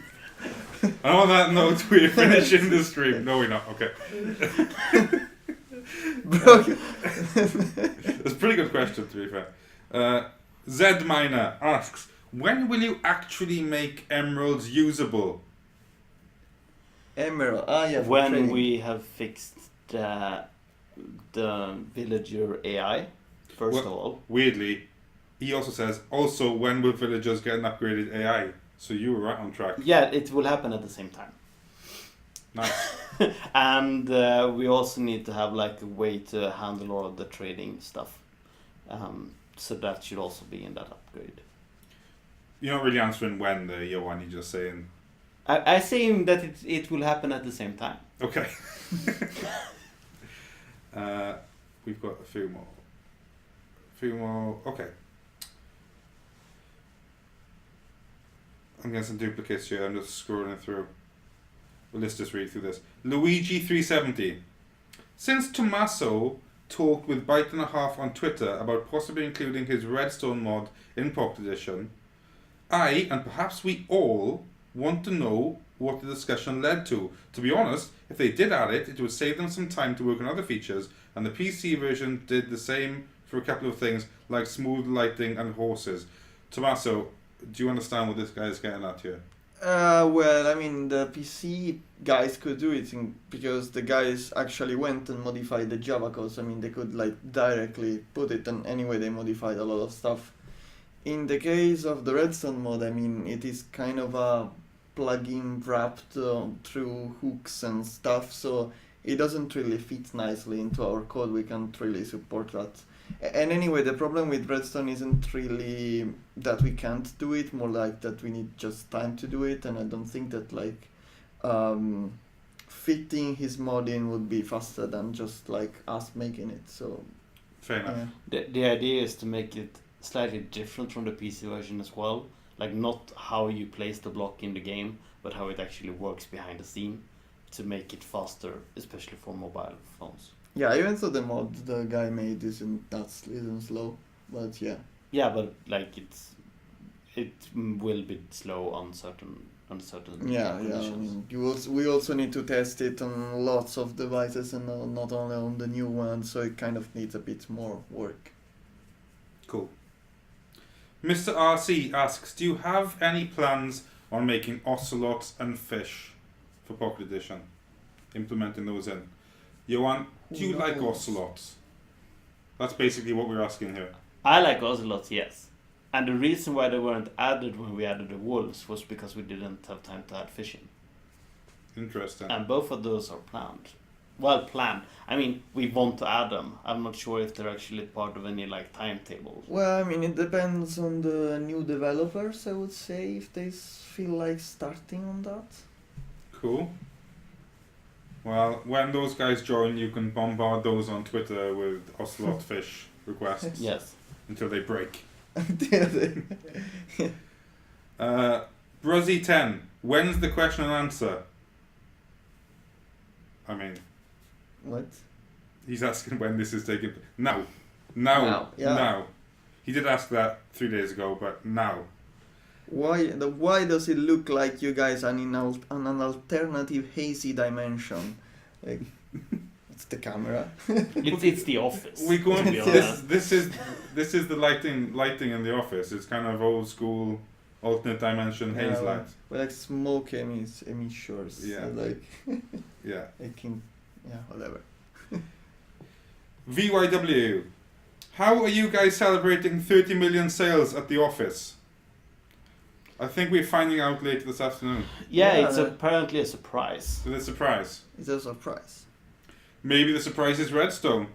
Speaker 1: And on that note, we're finishing the stream. No, we're not. Okay.
Speaker 2: Broken.
Speaker 1: That's a pretty good question, to be fair. Zed Miner asks, when will you actually make emeralds usable?
Speaker 2: Emerald. Ah, yeah. for
Speaker 4: When
Speaker 2: trading.
Speaker 4: we have fixed the villager AI, first
Speaker 1: Well-
Speaker 4: of all.
Speaker 1: Weirdly, he also says, also, when will villagers get an upgraded AI? So you were right on track.
Speaker 4: Yeah, it will happen at the same time.
Speaker 1: Nice.
Speaker 4: And we also need to have like a way to handle all of the trading stuff. So that should also be in that upgrade.
Speaker 1: You're not really answering when, there, Johan. You're just saying,
Speaker 4: I say that it will happen at the same time.
Speaker 1: okay. We've got a few more. Okay. I'm getting some duplicates here. I'm just scrolling through. Well, let's just read through this. Luigi370. Since Tommaso talked with Byte and a Half on Twitter about possibly including his Redstone mod in Pocket Edition, I, and perhaps we all, want to know what the discussion led to. To be honest, if they did add it, it would save them some time to work on other features, and the PC version did the same for a couple of things, like smooth lighting and horses. Tommaso, do you understand what this guy is getting at here?
Speaker 2: Well, I mean, the PC guys could do it because the guys actually went and modified the Java code. I mean, they could like directly put it, and anyway, they modified a lot of stuff. In the case of the Redstone mod, I mean, it is kind of a plugin wrapped through hooks and stuff, so it doesn't really fit nicely into our code. We can't really support that. And anyway, the problem with Redstone isn't really that we can't do it, more like that we need just time to do it, and I don't think that like fitting his mod in would be faster than just like us making it. So
Speaker 1: Fair enough.
Speaker 2: yeah.
Speaker 4: The idea is to make it slightly different from the PC version as well. Like not how you place the block in the game, but how it actually works behind the scene to make it faster, especially for mobile phones.
Speaker 2: Yeah, even though the mod the guy made isn't slow, but yeah.
Speaker 4: Yeah, but like it will be slow on certain
Speaker 2: Yeah,
Speaker 4: conditions.
Speaker 2: I mean, we also need to test it on lots of devices and not only on the new one, so it kind of needs a bit more work.
Speaker 1: Cool. Mr. RC asks, do you have any plans on making ocelots and fish for Pocket Edition? Implementing those in. Johan, do you like ocelots? That's basically what we're asking here.
Speaker 4: I like ocelots, yes. And the reason why they weren't added when we added the wolves was because we didn't have time to add fishing.
Speaker 1: Interesting.
Speaker 4: And both of those are planned. Well, planned. I mean, we want to add them. I'm not sure if they're actually part of any like timetable.
Speaker 2: Well, I mean, it depends on the new developers, I would say, if they feel like starting on that.
Speaker 1: Cool. Well, when those guys join, you can bombard those on Twitter with ocelot fish requests
Speaker 4: Yes.
Speaker 1: until they break.
Speaker 2: Yeah.
Speaker 1: Bruzzy10, when's the question and answer? I mean,
Speaker 2: What?
Speaker 1: he's asking when this is taking. Now.
Speaker 2: Now, yeah.
Speaker 1: Now. He did ask that 3 days ago, but now.
Speaker 2: Why does it look like you guys are in an alternative hazy dimension? Like, it's the camera.
Speaker 4: It's the office.
Speaker 1: We go on.
Speaker 4: to be honest.
Speaker 1: This is the lighting in the office. It's kind of old school, alternate dimension haze light.
Speaker 2: Well, like smoke emitters.
Speaker 1: Yeah.
Speaker 2: So like,
Speaker 1: Yeah.
Speaker 2: I can, yeah, whatever.
Speaker 1: VYW. How are you guys celebrating 30 million sales at the office? I think we're finding out later this afternoon.
Speaker 4: Yeah,
Speaker 2: Yeah,
Speaker 4: it's
Speaker 2: that-
Speaker 4: apparently a surprise.
Speaker 1: So the surprise.
Speaker 2: It's a surprise.
Speaker 1: Maybe the surprise is Redstone.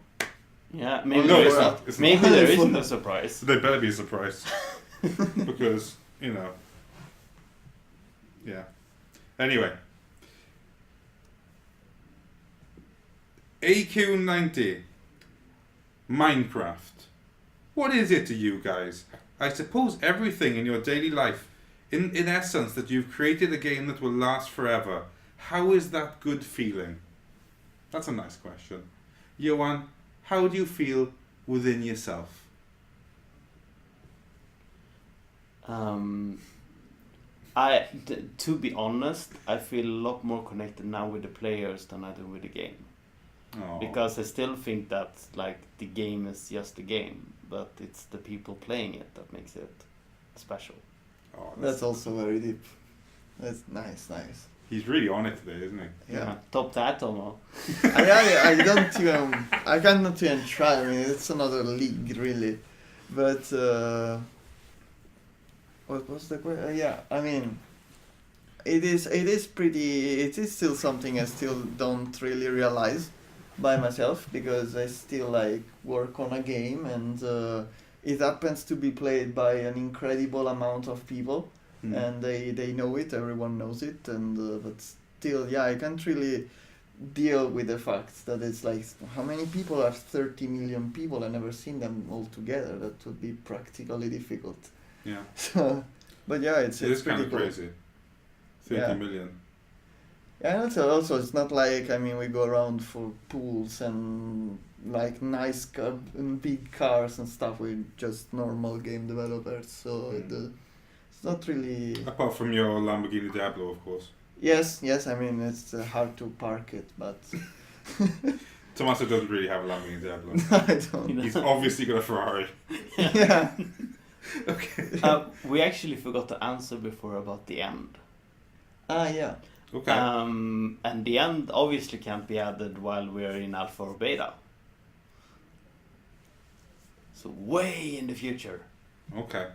Speaker 4: Yeah,
Speaker 1: Oh,
Speaker 4: maybe
Speaker 1: no, it's
Speaker 2: there-
Speaker 1: not. It's
Speaker 4: maybe
Speaker 1: not.
Speaker 4: there isn't a surprise.
Speaker 1: They better be a surprise. Because, you know. Yeah. Anyway. AQ90. Minecraft. What is it to you guys? I suppose everything in your daily life, in essence, that you've created a game that will last forever. How is that good feeling? That's a nice question. Johan, how do you feel within yourself?
Speaker 4: To be honest, I feel a lot more connected now with the players than I do with the game.
Speaker 1: Oh.
Speaker 4: Because I still think that like the game is just a game, but it's the people playing it that makes it special.
Speaker 1: Oh,
Speaker 2: That's also very deep. That's nice.
Speaker 1: He's really on it today, isn't he?
Speaker 2: Yeah.
Speaker 4: Top that, Tomo.
Speaker 2: I don't even. I cannot even try. I mean, it's another league, really. But what was the question? Yeah, I mean, it is pretty. It is still something I still don't really realize by myself, because I still like work on a game, and it happens to be played by an incredible amount of people.
Speaker 1: Hmm.
Speaker 2: And they know it, everyone knows it, and but still, yeah, I can't really deal with the fact that it's like, how many people are 30 million people? I've never seen them all together. That would be practically difficult.
Speaker 1: Yeah.
Speaker 2: So, but yeah, it's
Speaker 1: It is
Speaker 2: pretty
Speaker 1: kind of
Speaker 2: cool.
Speaker 1: crazy. 30
Speaker 2: Yeah.
Speaker 1: million.
Speaker 2: Yeah, and also it's not like, I mean, we go around for pools and like nice and big cars and stuff. We're just normal game developers, so it's not really.
Speaker 1: Apart from your Lamborghini Diablo, of course.
Speaker 2: Yes, I mean, it's hard to park it, but
Speaker 1: Tommaso doesn't really have a Lamborghini Diablo.
Speaker 2: I don't.
Speaker 1: He's obviously got a Ferrari.
Speaker 2: Yeah.
Speaker 1: Okay.
Speaker 4: We actually forgot to answer before about the end.
Speaker 2: Yeah.
Speaker 1: Okay.
Speaker 4: And the end obviously can't be added while we're in alpha or beta. So way in the future.
Speaker 1: Okay.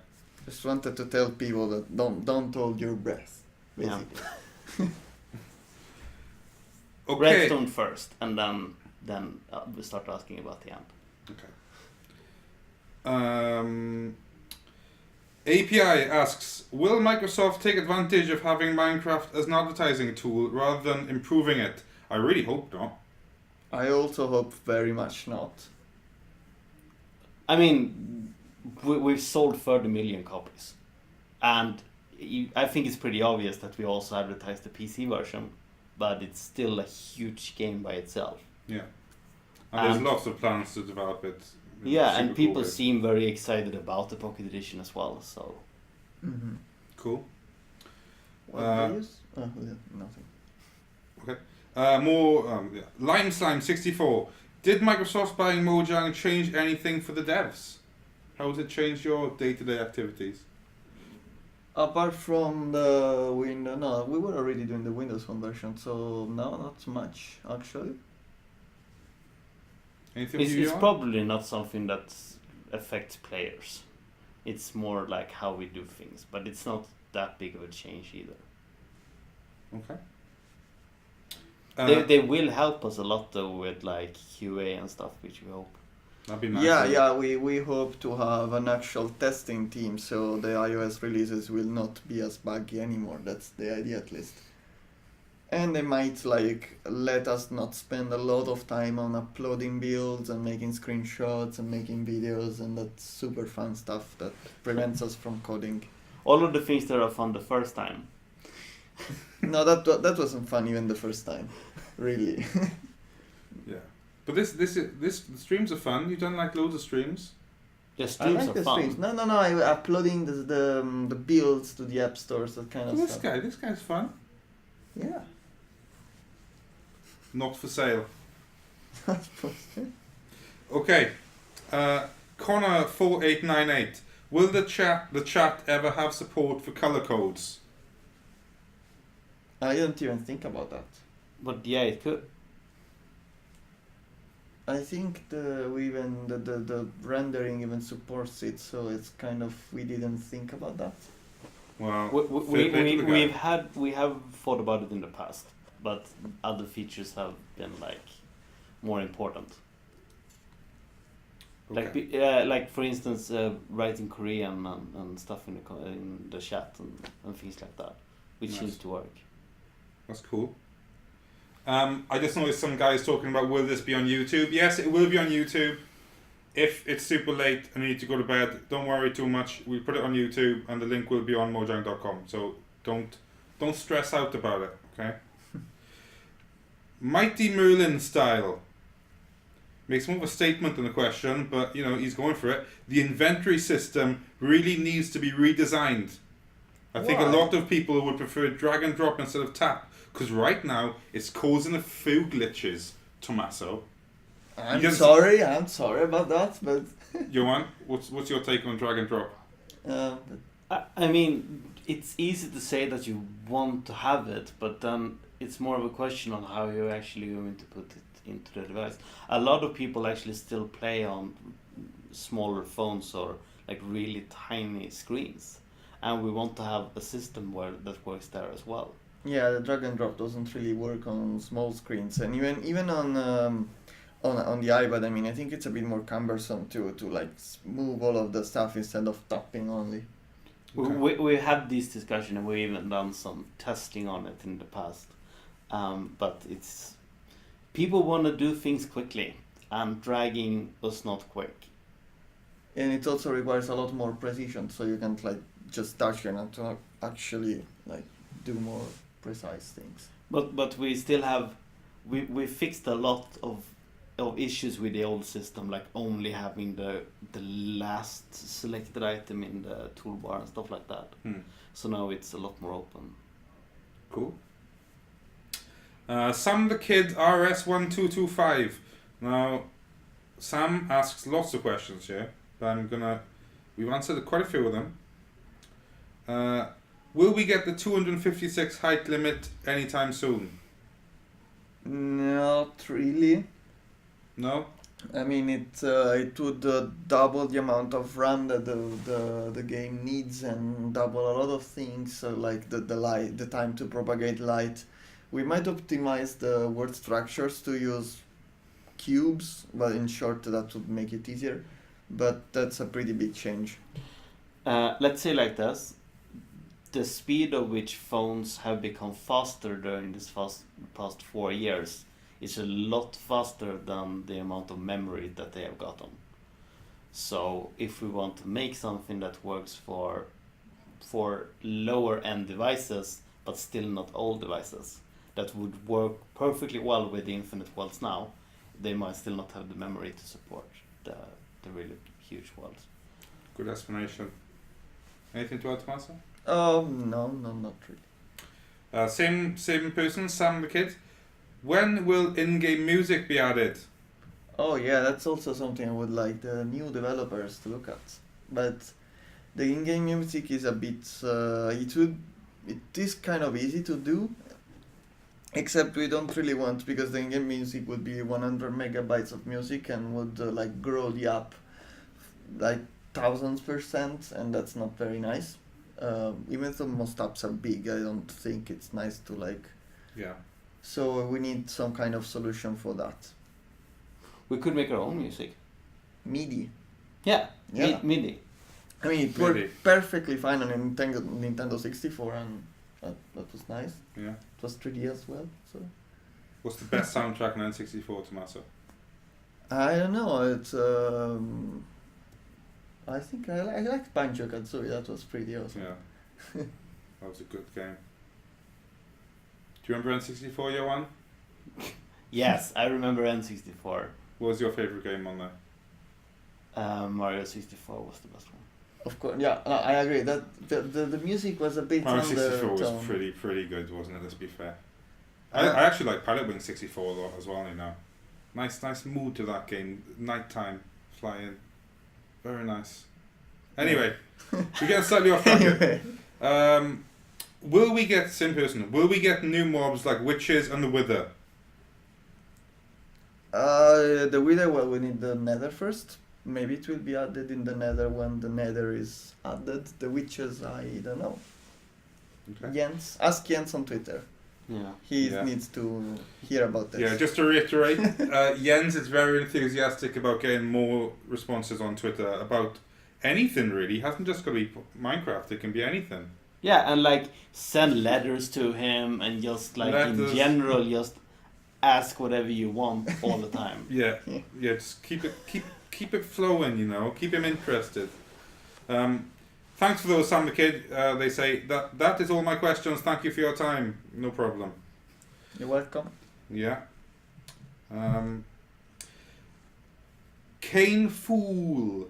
Speaker 2: Just wanted to tell people that don't hold your breath,
Speaker 4: Yeah.
Speaker 2: basically.
Speaker 1: Okay.
Speaker 4: Redstone first, and then we start asking about the end.
Speaker 1: API asks, will Microsoft take advantage of having Minecraft as an advertising tool rather than improving it? I really hope not.
Speaker 2: I also hope very much not.
Speaker 4: I mean, we've sold 30 million copies, and I think it's pretty obvious that we also advertise the PC version, but it's still a huge game by itself.
Speaker 1: Yeah. And there's
Speaker 4: And-
Speaker 1: lots of plans to develop it. in a
Speaker 4: Yeah,
Speaker 1: super
Speaker 4: and
Speaker 1: cool
Speaker 4: people
Speaker 1: way.
Speaker 4: seem very excited about the Pocket Edition as well. So
Speaker 2: Mm-hmm.
Speaker 1: Cool.
Speaker 2: What
Speaker 1: Uh,
Speaker 2: do you use? Oh, yeah, nothing.
Speaker 1: Lime Slime 64. Did Microsoft buying Mojang change anything for the devs? How has it changed your day-to-day activities?
Speaker 2: Apart from the Windows, no, we were already doing the Windows Phone version, so no, not so much actually.
Speaker 1: Anything
Speaker 4: it's,
Speaker 1: with you,
Speaker 4: it's
Speaker 1: Johan?
Speaker 4: probably not something that affects players. It's more like how we do things, but it's not that big of a change either.
Speaker 1: Okay.
Speaker 4: They will help us a lot though with like QA and stuff, which we hope.
Speaker 1: That'd be nice.
Speaker 2: Yeah, we hope to have an actual testing team, so the iOS releases will not be as buggy anymore. That's the idea, at least. And they might like let us not spend a lot of time on uploading builds and making screenshots and making videos and that super fun stuff that prevents us from coding.
Speaker 4: All of the things that are fun the first time.
Speaker 2: No, that wasn't fun even the first time, really.
Speaker 1: Yeah. But the streams are fun. You've done like loads of streams.
Speaker 4: The
Speaker 2: I
Speaker 4: streams
Speaker 2: like
Speaker 4: are
Speaker 2: the
Speaker 4: fun.
Speaker 2: streams. No, I'm uploading the builds to the app stores, that kind of
Speaker 1: This
Speaker 2: stuff.
Speaker 1: this guy's fun.
Speaker 2: Yeah.
Speaker 1: Not for sale. Okay. Connor 4898. Will the chat ever have support for color codes?
Speaker 2: I didn't even think about that.
Speaker 4: But yeah, it could.
Speaker 2: I think the rendering even supports it, so it's kind of we didn't think about that.
Speaker 1: Well,
Speaker 4: we have thought about it in the past, but other features have been like more important.
Speaker 1: okay.
Speaker 4: Like for instance, writing Korean and stuff in the chat and things like that, which
Speaker 1: Nice.
Speaker 4: seems to work.
Speaker 1: That's cool. I just noticed some guys talking about will this be on YouTube? Yes, it will be on YouTube. If it's super late and you need to go to bed, don't worry too much. We'll put it on YouTube and the link will be on mojang.com. So don't stress out about it, okay? Mighty Merlin style. Makes more of a statement than a question, but you know, he's going for it. The inventory system really needs to be redesigned. I think a
Speaker 2: Why?
Speaker 1: lot of people would prefer drag and drop instead of tap, because right now it's causing a few glitches, Tommaso.
Speaker 2: I'm
Speaker 1: Yes.
Speaker 2: sorry about that, but
Speaker 1: Johan, what's your take on drag and drop?
Speaker 4: I mean, it's easy to say that you want to have it, but then it's more of a question on how you're actually going to put it into the device. A lot of people actually still play on smaller phones or like really tiny screens, and we want to have a system that works there as well.
Speaker 2: yeah, the drag and drop doesn't really work on small screens, and even on the iPad. I mean, I think it's a bit more cumbersome to like move all of the stuff instead of tapping only.
Speaker 1: Okay.
Speaker 4: We had this discussion and we even done some testing on it in the past, but it's people want to do things quickly, and dragging was not quick.
Speaker 2: And it also requires a lot more precision, so you can't like just touch your hand to actually like do more precise things.
Speaker 4: But we still have we fixed a lot of issues with the old system, like only having the last selected item in the toolbar and stuff like that. So now it's a lot more open.
Speaker 1: Cool. Sam the Kid RS1225. Now, Sam asks lots of questions here, but we've answered quite a few of them. Will we get the 256 height limit anytime soon?
Speaker 2: Not really.
Speaker 1: No?
Speaker 2: I mean, it would double the amount of RAM that the game needs and double a lot of things. So like the time to propagate light. We might optimize the word structures to use cubes, but in short, that would make it easier. But that's a pretty big change.
Speaker 4: Let's say like this: the speed of which phones have become faster during this past 4 years is a lot faster than the amount of memory that they have gotten. So if we want to make something that works for lower end devices, but still not old devices, that would work perfectly well with the Infinite Worlds now, they might still not have the memory to support the really huge worlds.
Speaker 1: Good explanation. Anything to add, Tommaso?
Speaker 2: No, not really.
Speaker 1: Same person, Sam the Kid. When will in-game music be added?
Speaker 2: Oh yeah, that's also something I would like the new developers to look at. But the in-game music is a bit, it is kind of easy to do, except we don't really want, because the in-game music would be 100 megabytes of music and would like grow the app like 1000%, and that's not very nice. Even though most apps are big, I don't think it's nice to like.
Speaker 1: Yeah.
Speaker 2: So we need some kind of solution for that.
Speaker 4: We could make our own music.
Speaker 2: MIDI.
Speaker 4: Yeah,
Speaker 2: Yeah.
Speaker 4: MIDI.
Speaker 2: I mean, it
Speaker 1: MIDI.
Speaker 2: worked perfectly fine on Nintendo 64, and that was nice.
Speaker 1: Yeah.
Speaker 2: It was 3D as well, so.
Speaker 1: What's the best soundtrack on N64, Tommaso?
Speaker 2: I don't know, it's, I think I liked Banjo-Kazooie, that was pretty awesome.
Speaker 1: Yeah. That was a good game. Do you remember N64, Johan?
Speaker 4: Yes, I remember N64.
Speaker 1: What was your favourite game on there?
Speaker 4: Mario 64 was the best one.
Speaker 2: Of course, yeah, I agree, that the music was a bit
Speaker 1: Mario
Speaker 2: on
Speaker 1: 64
Speaker 2: the
Speaker 1: was
Speaker 2: tone.
Speaker 1: pretty good, wasn't it, let's be fair.
Speaker 2: Uh,
Speaker 1: I actually like Pilot Wing 64 a lot as well, you know. Nice mood to that game. Nighttime, flying. Very nice. Anyway, we're getting slightly off track here.
Speaker 2: Anyway,
Speaker 1: Will we get new mobs like witches and the Wither?
Speaker 2: The Wither, well, we need the Nether first. Maybe it will be added in the Nether when the Nether is added. The witches, I don't know.
Speaker 1: Okay.
Speaker 2: Jens, ask Jens on Twitter.
Speaker 4: Yeah.
Speaker 2: He
Speaker 1: Yeah.
Speaker 2: needs to hear about this.
Speaker 1: Yeah, just to reiterate, Jens is very enthusiastic about getting more responses on Twitter about anything really. It hasn't just got to be Minecraft, it can be anything.
Speaker 4: Yeah, and like send letters to him and just like
Speaker 1: Letters.
Speaker 4: in general just ask whatever you want all the time.
Speaker 1: Yeah,
Speaker 2: Yeah.
Speaker 1: yeah, just keep it flowing, you know, keep him interested. Thanks for those, Sam the Kid. They say that is all my questions. Thank you for your time. No problem.
Speaker 2: You're welcome.
Speaker 1: Yeah. Kane Fool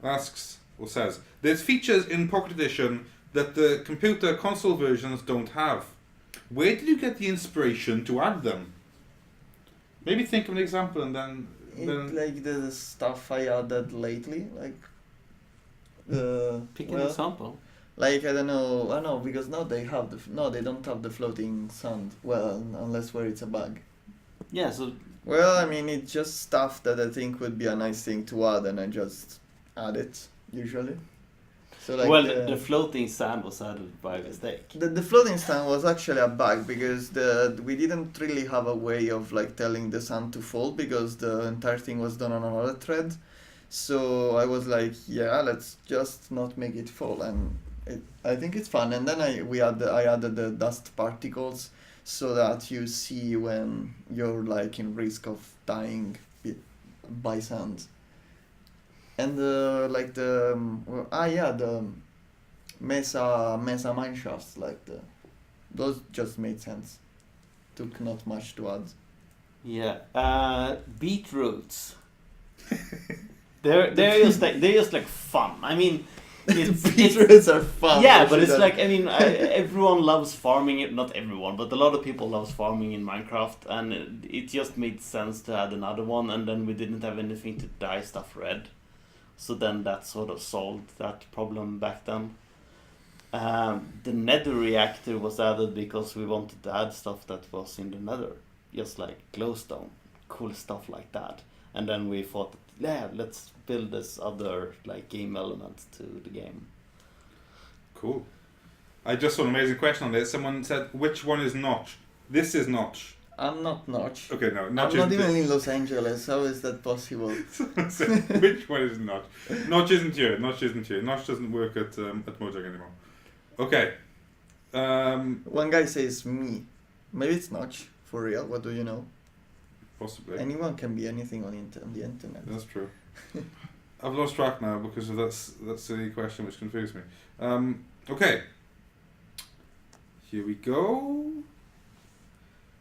Speaker 1: asks or says, "There's features in Pocket Edition that the computer console versions don't have. Where did you get the inspiration to add them?" Maybe think of an example and then.
Speaker 2: It, like the stuff I added lately, like
Speaker 4: Pick an
Speaker 2: well,
Speaker 4: example.
Speaker 2: like I don't know because now they have they don't have the floating sand. Well, unless where it's a bug.
Speaker 4: Yeah, so
Speaker 2: Well, I mean it's just stuff that I think would be a nice thing to add, and I just add it usually. So like
Speaker 4: well the floating sand was added by mistake.
Speaker 2: the floating sand was actually a bug because we didn't really have a way of like telling the sand to fall because the entire thing was done on another thread. So I was like, yeah, let's just not make it fall, and I think it's fun. And then I added the dust particles so that you see when you're like in risk of dying by sand. And the Mesa mine shafts, those just made sense. Took not much to add.
Speaker 4: Yeah. Beetroots. they're just like fun. I mean it's
Speaker 2: Beetroots are fun.
Speaker 4: yeah, but it's like, I mean, everyone loves farming it. Not everyone, but a lot of people loves farming in Minecraft, and it just made sense to add another one. And then we didn't have anything to dye stuff red, so then that sort of solved that problem back then. The Nether reactor was added because we wanted to add stuff that was in the Nether, just like glowstone, cool stuff like that. And then we thought, yeah, let's build this other like game element to the game.
Speaker 1: Cool. I just saw an amazing question on this. Someone said, "Which one is Notch?" This is Notch.
Speaker 2: I'm not Notch.
Speaker 1: Okay, no,
Speaker 2: I'm
Speaker 1: Notch
Speaker 2: not
Speaker 1: isn't.
Speaker 2: even in Los Angeles. How is that possible?
Speaker 1: Which one is Notch? Notch isn't here. Notch isn't here. Notch doesn't work at Mojang anymore. Okay.
Speaker 2: One guy says me. Maybe it's Notch. For real? What do you know?
Speaker 1: Possibly.
Speaker 2: Anyone can be anything on the internet.
Speaker 1: That's true. I've lost track now because of that silly question which confused me. Okay. Here we go.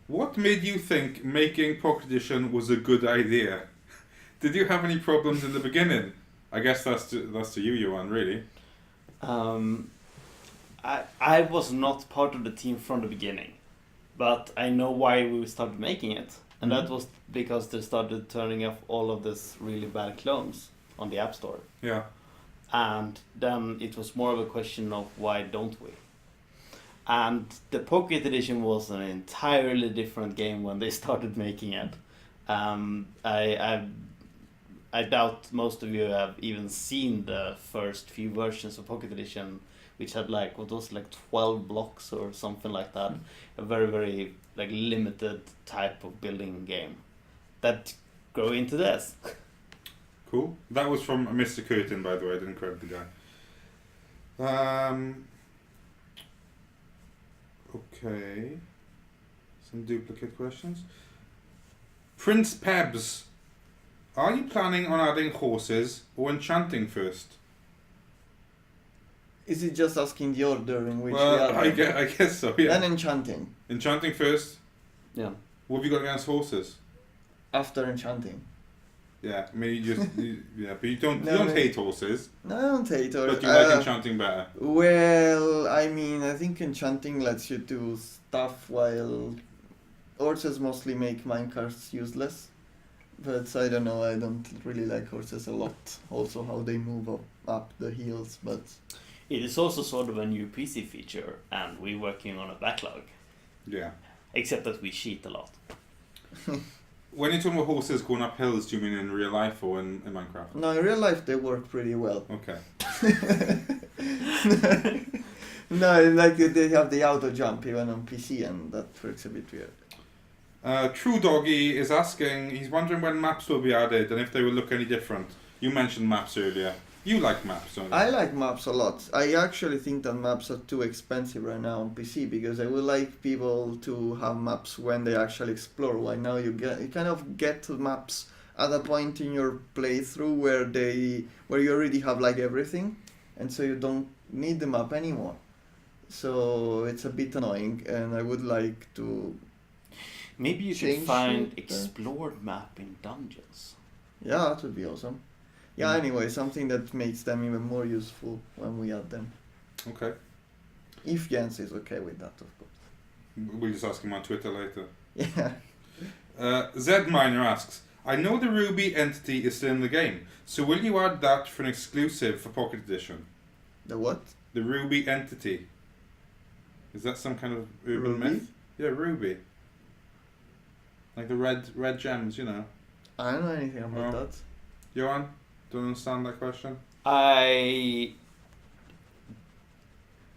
Speaker 1: What made you think making Pocket Edition was a good idea? Did you have any problems in the beginning? I guess that's to you, Johan, really.
Speaker 4: I was not part of the team from the beginning, but I know why we started making it, and that was because they started turning off all of this really bad clones on the App Store.
Speaker 1: Yeah.
Speaker 4: And then it was more of a question of why don't we? And the Pocket Edition was an entirely different game when they started making it. I doubt most of you have even seen the first few versions of Pocket Edition, which had like 12 blocks or something like that. A very, very like limited type of building game that grew into this.
Speaker 1: Cool. That was from Mr. Curtin, by the way. I didn't credit the guy. Okay. Some duplicate questions. Prince Pebs, are you planning on adding horses or enchanting first?
Speaker 2: Is it just asking the order in which we
Speaker 1: Well,
Speaker 2: are?
Speaker 1: I guess so, yeah.
Speaker 2: Then enchanting.
Speaker 1: Enchanting first.
Speaker 4: Yeah.
Speaker 1: What have you got against horses?
Speaker 2: After enchanting.
Speaker 1: Yeah, I mean, you just, yeah, but you don't
Speaker 2: No,
Speaker 1: hate horses,
Speaker 2: No, I don't hate or
Speaker 1: but you like enchanting better.
Speaker 2: Well, I mean, I think enchanting lets you do stuff while horses mostly make minecarts useless. But I don't know, I don't really like horses a lot. Also how they move up the hills, but...
Speaker 4: It is also sort of a new PC feature, and we're working on a backlog.
Speaker 1: Yeah.
Speaker 4: Except that we cheat a lot.
Speaker 1: When you're talking about horses going up hills, do you mean in real life or in Minecraft?
Speaker 2: No, in real life they work pretty well.
Speaker 1: Okay.
Speaker 2: No, like they have the auto jump even on PC, and that works a bit weird.
Speaker 1: True Doggy is asking, he's wondering when maps will be added and if they will look any different. You mentioned maps earlier. You like maps, don't you?
Speaker 2: I like maps a lot. I actually think that maps are too expensive right now on PC, because I would like people to have maps when they actually explore. Why now you kind of get to maps at a point in your playthrough where you already have like everything, and so you don't need the map anymore. So it's a bit annoying, and I would like to.
Speaker 4: Maybe you should
Speaker 2: Change
Speaker 4: find
Speaker 2: it,
Speaker 4: explored map in dungeons.
Speaker 2: Yeah, that would be awesome. Yeah, anyway, something that makes them even more useful when we add them.
Speaker 1: Okay.
Speaker 2: If Jens is okay with that, of course.
Speaker 1: We'll just ask him on Twitter later.
Speaker 2: Yeah.
Speaker 1: Zed Miner asks, I know the Ruby entity is still in the game, so will you add that for an exclusive for Pocket Edition?
Speaker 2: The what?
Speaker 1: The Ruby entity. Is that some kind of urban
Speaker 2: Ruby?
Speaker 1: myth? Yeah, Ruby. Like the red gems, you know.
Speaker 2: I don't know anything about
Speaker 1: Oh.
Speaker 2: that.
Speaker 1: Johan, don't understand that question?
Speaker 4: I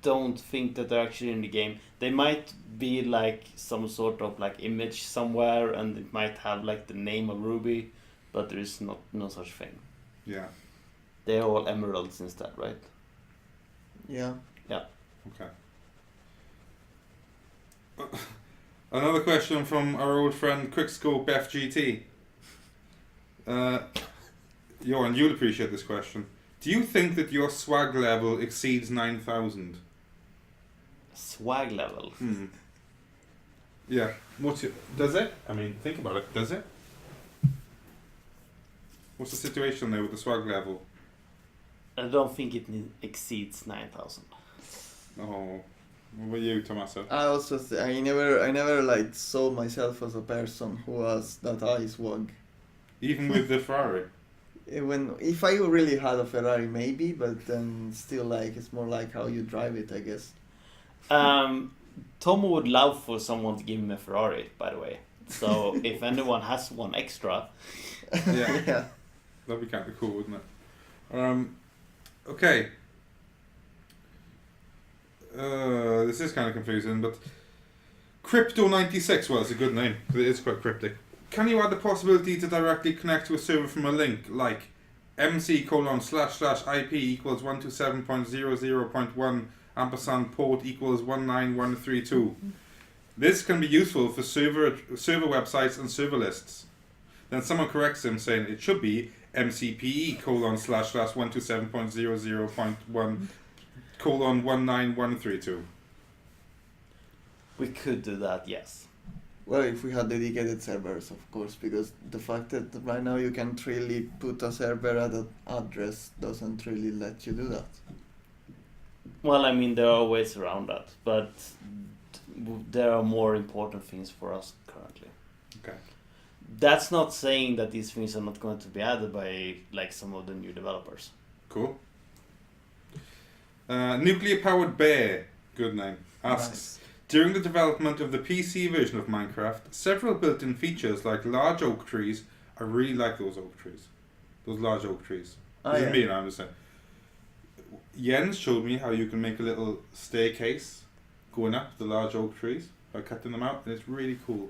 Speaker 4: don't think that they're actually in the game. They might be like some sort of like image somewhere, and it might have like the name of Ruby, but there is no such thing.
Speaker 1: Yeah.
Speaker 4: They're all emeralds instead, right?
Speaker 2: Yeah.
Speaker 1: Okay. Another question from our old friend Quickscope FGT. Johan, you'll appreciate this question. Do you think that your swag level exceeds 9,000?
Speaker 4: Swag level.
Speaker 1: Yeah. Does it? I mean, think about it. Does it? What's the situation there with the swag level?
Speaker 4: I don't think it exceeds 9,000.
Speaker 1: Oh. What about you, Tommaso?
Speaker 2: I also I never like saw myself as a person who has that high swag.
Speaker 1: Even with the Ferrari?
Speaker 2: If I really had a Ferrari, maybe, but then still, like, it's more like how you drive it, I guess.
Speaker 4: Tomo would love for someone to give him a Ferrari, by the way. So if anyone has one extra,
Speaker 1: Yeah.
Speaker 2: Yeah.
Speaker 1: That'd be kind of cool, wouldn't it? Okay. This is kind of confusing, but Crypto96, well, it's a good name, because it is quite cryptic. Can you add the possibility to directly connect to a server from a link, like MC://IP equals 127.00.1 ampersand port equals 19132? This can be useful for server websites and server lists. Then someone corrects him saying it should be MCPE://127.00.1 19132.
Speaker 4: we could do that, yes.
Speaker 2: Well, if we had dedicated servers, of course, because the fact that right now you can't really put a server at an address doesn't really let you do that.
Speaker 4: Well, I mean, there are ways around that, but there are more important things for us currently.
Speaker 1: Okay.
Speaker 4: That's not saying that these things are not going to be added by like some of the new developers.
Speaker 1: Cool. Nuclear Powered Bear, good name, asks,
Speaker 2: Nice.
Speaker 1: during the development of the PC version of Minecraft, several built-in features like large oak trees, I really like those oak trees. Those large oak trees. This is me, I understand. Jens showed me how you can make a little staircase going up the large oak trees by cutting them out, and it's really cool.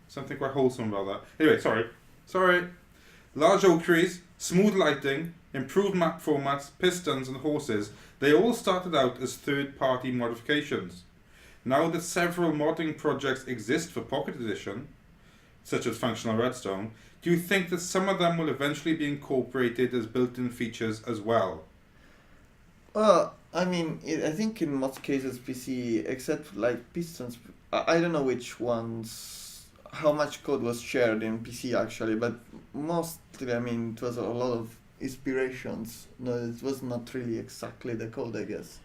Speaker 1: Something quite wholesome about that. Anyway, sorry. Large oak trees, smooth lighting, improved map formats, pistons and horses, they all started out as third-party modifications. Now that several modding projects exist for Pocket Edition, such as Functional Redstone, do you think that some of them will eventually be incorporated as built-in features as well?
Speaker 2: Well, I mean, I think in most cases PC, except like pistons, I don't know which ones, how much code was shared in PC actually, but mostly, I mean, it was a lot of inspirations. No, it was not really exactly the code, I guess.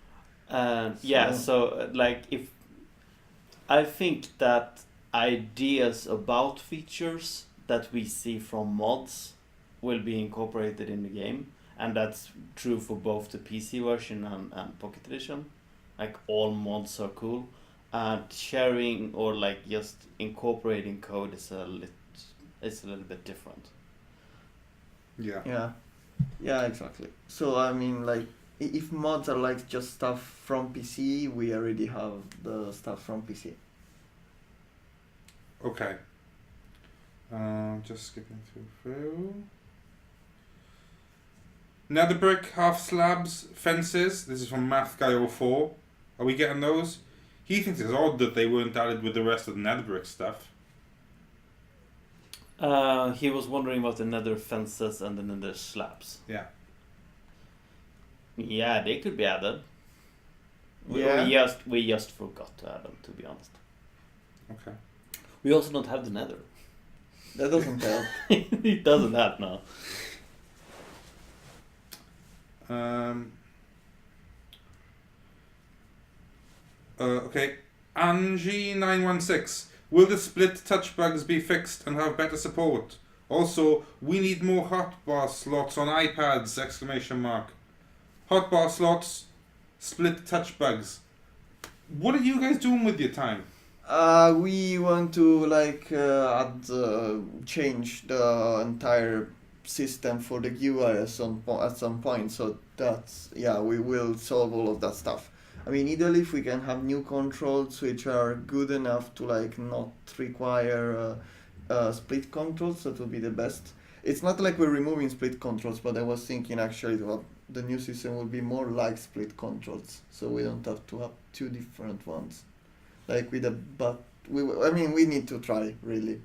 Speaker 4: So like if I think that ideas about features that we see from mods will be incorporated in the game, and that's true for both the PC version and Pocket Edition. Like all mods are cool, and sharing or like just incorporating code is a it's a little bit different.
Speaker 2: Yeah, yeah, exactly. So I mean, like, if mods are like just stuff from PC, we already have the stuff from PC.
Speaker 1: Okay. Just skipping through. Nether brick, half slabs, fences. This is from Math Guy 04. Are we getting those? He thinks it's odd that they weren't added with the rest of the nether brick stuff.
Speaker 4: He was wondering about the nether fences and the nether slabs.
Speaker 1: Yeah.
Speaker 4: Yeah, they could be added.
Speaker 2: Yeah.
Speaker 4: We just forgot to add them, to be honest.
Speaker 1: Okay.
Speaker 4: We also don't have the nether.
Speaker 2: That doesn't help.
Speaker 4: It doesn't help now.
Speaker 1: Okay. Angie916. Will the split touch bugs be fixed and have better support? Also, we need more hotbar slots on iPads! Exclamation mark. Hotbar slots, split touch bugs. What are you guys doing with your time?
Speaker 2: We want to like change the entire system for the GUI at some point. So that's we will solve all of that stuff. I mean, ideally, if we can have new controls which are good enough to like not require split controls, that would be the best. It's not like we're removing split controls, but I was thinking actually that the new system will be more like split controls, so we don't have to have two different ones. Like with a we need to try really.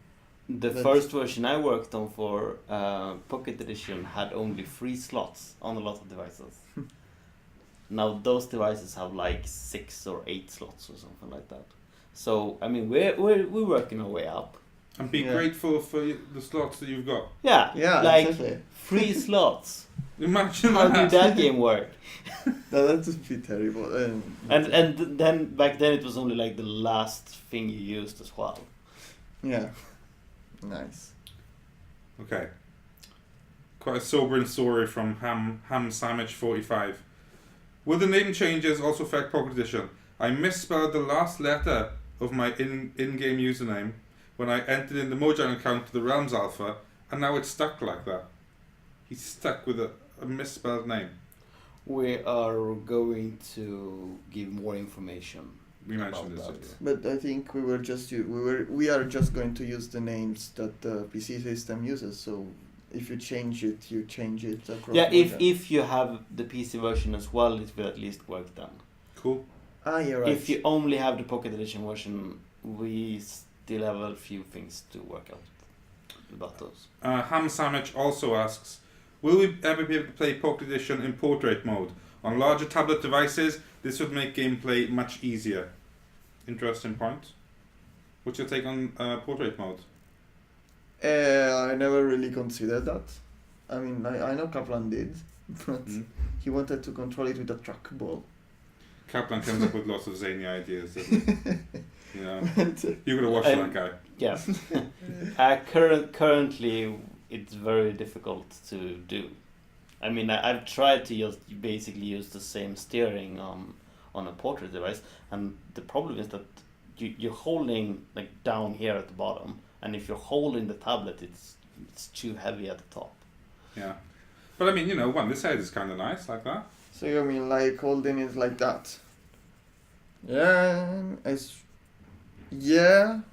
Speaker 4: The first version I worked on for Pocket Edition had only 3 slots on a lot of devices. Now those devices have like 6 or 8 slots or something like that. So I mean we're working our way up.
Speaker 1: And be grateful for the slots that you've got.
Speaker 4: Yeah, like
Speaker 2: exactly.
Speaker 4: 3 slots.
Speaker 1: Imagine
Speaker 4: How
Speaker 1: that.
Speaker 4: did that game work?
Speaker 2: That would be terrible.
Speaker 4: And then back then it was only like the last thing you used as well.
Speaker 2: Yeah. Nice.
Speaker 1: Okay. Quite a sobering story from Ham Sandwich 45. Will the name changes also affect Pocket Edition? I misspelled the last letter of my in-game username when I entered in the Mojang account to the Realms Alpha, and now it's stuck like that. He's stuck with a misspelled name.
Speaker 4: We are going to give more information.
Speaker 1: We mentioned this
Speaker 4: about
Speaker 1: earlier.
Speaker 2: But I think we are just going to use the names that the PC system uses. So if you change it, you change it across.
Speaker 4: Yeah,
Speaker 2: Mojang.
Speaker 4: if you have the PC version as well, it will at least work then.
Speaker 1: Cool.
Speaker 2: You're right.
Speaker 4: If you only have the Pocket Edition version, we still have a few things to work out about those.
Speaker 1: Ham Sandwich also asks, will we ever be able to play Pocket Edition in portrait mode? On larger tablet devices, this would make gameplay much easier. Interesting point. What's your take on portrait mode?
Speaker 2: I never really considered that. I mean, I know Kaplan did, but he wanted to control it with a trackball.
Speaker 1: Kaplan comes up with lots of zany ideas. You know, you gotta watch that guy.
Speaker 4: Yeah. Currently, it's very difficult to do. I mean, I've tried to just basically use the same steering on a portrait device, and the problem is that you're holding like down here at the bottom, and if you're holding the tablet, it's too heavy at the top.
Speaker 1: Yeah, but I mean, you know, this side is kind of nice like that.
Speaker 2: So you mean like holding it like that? Yeah,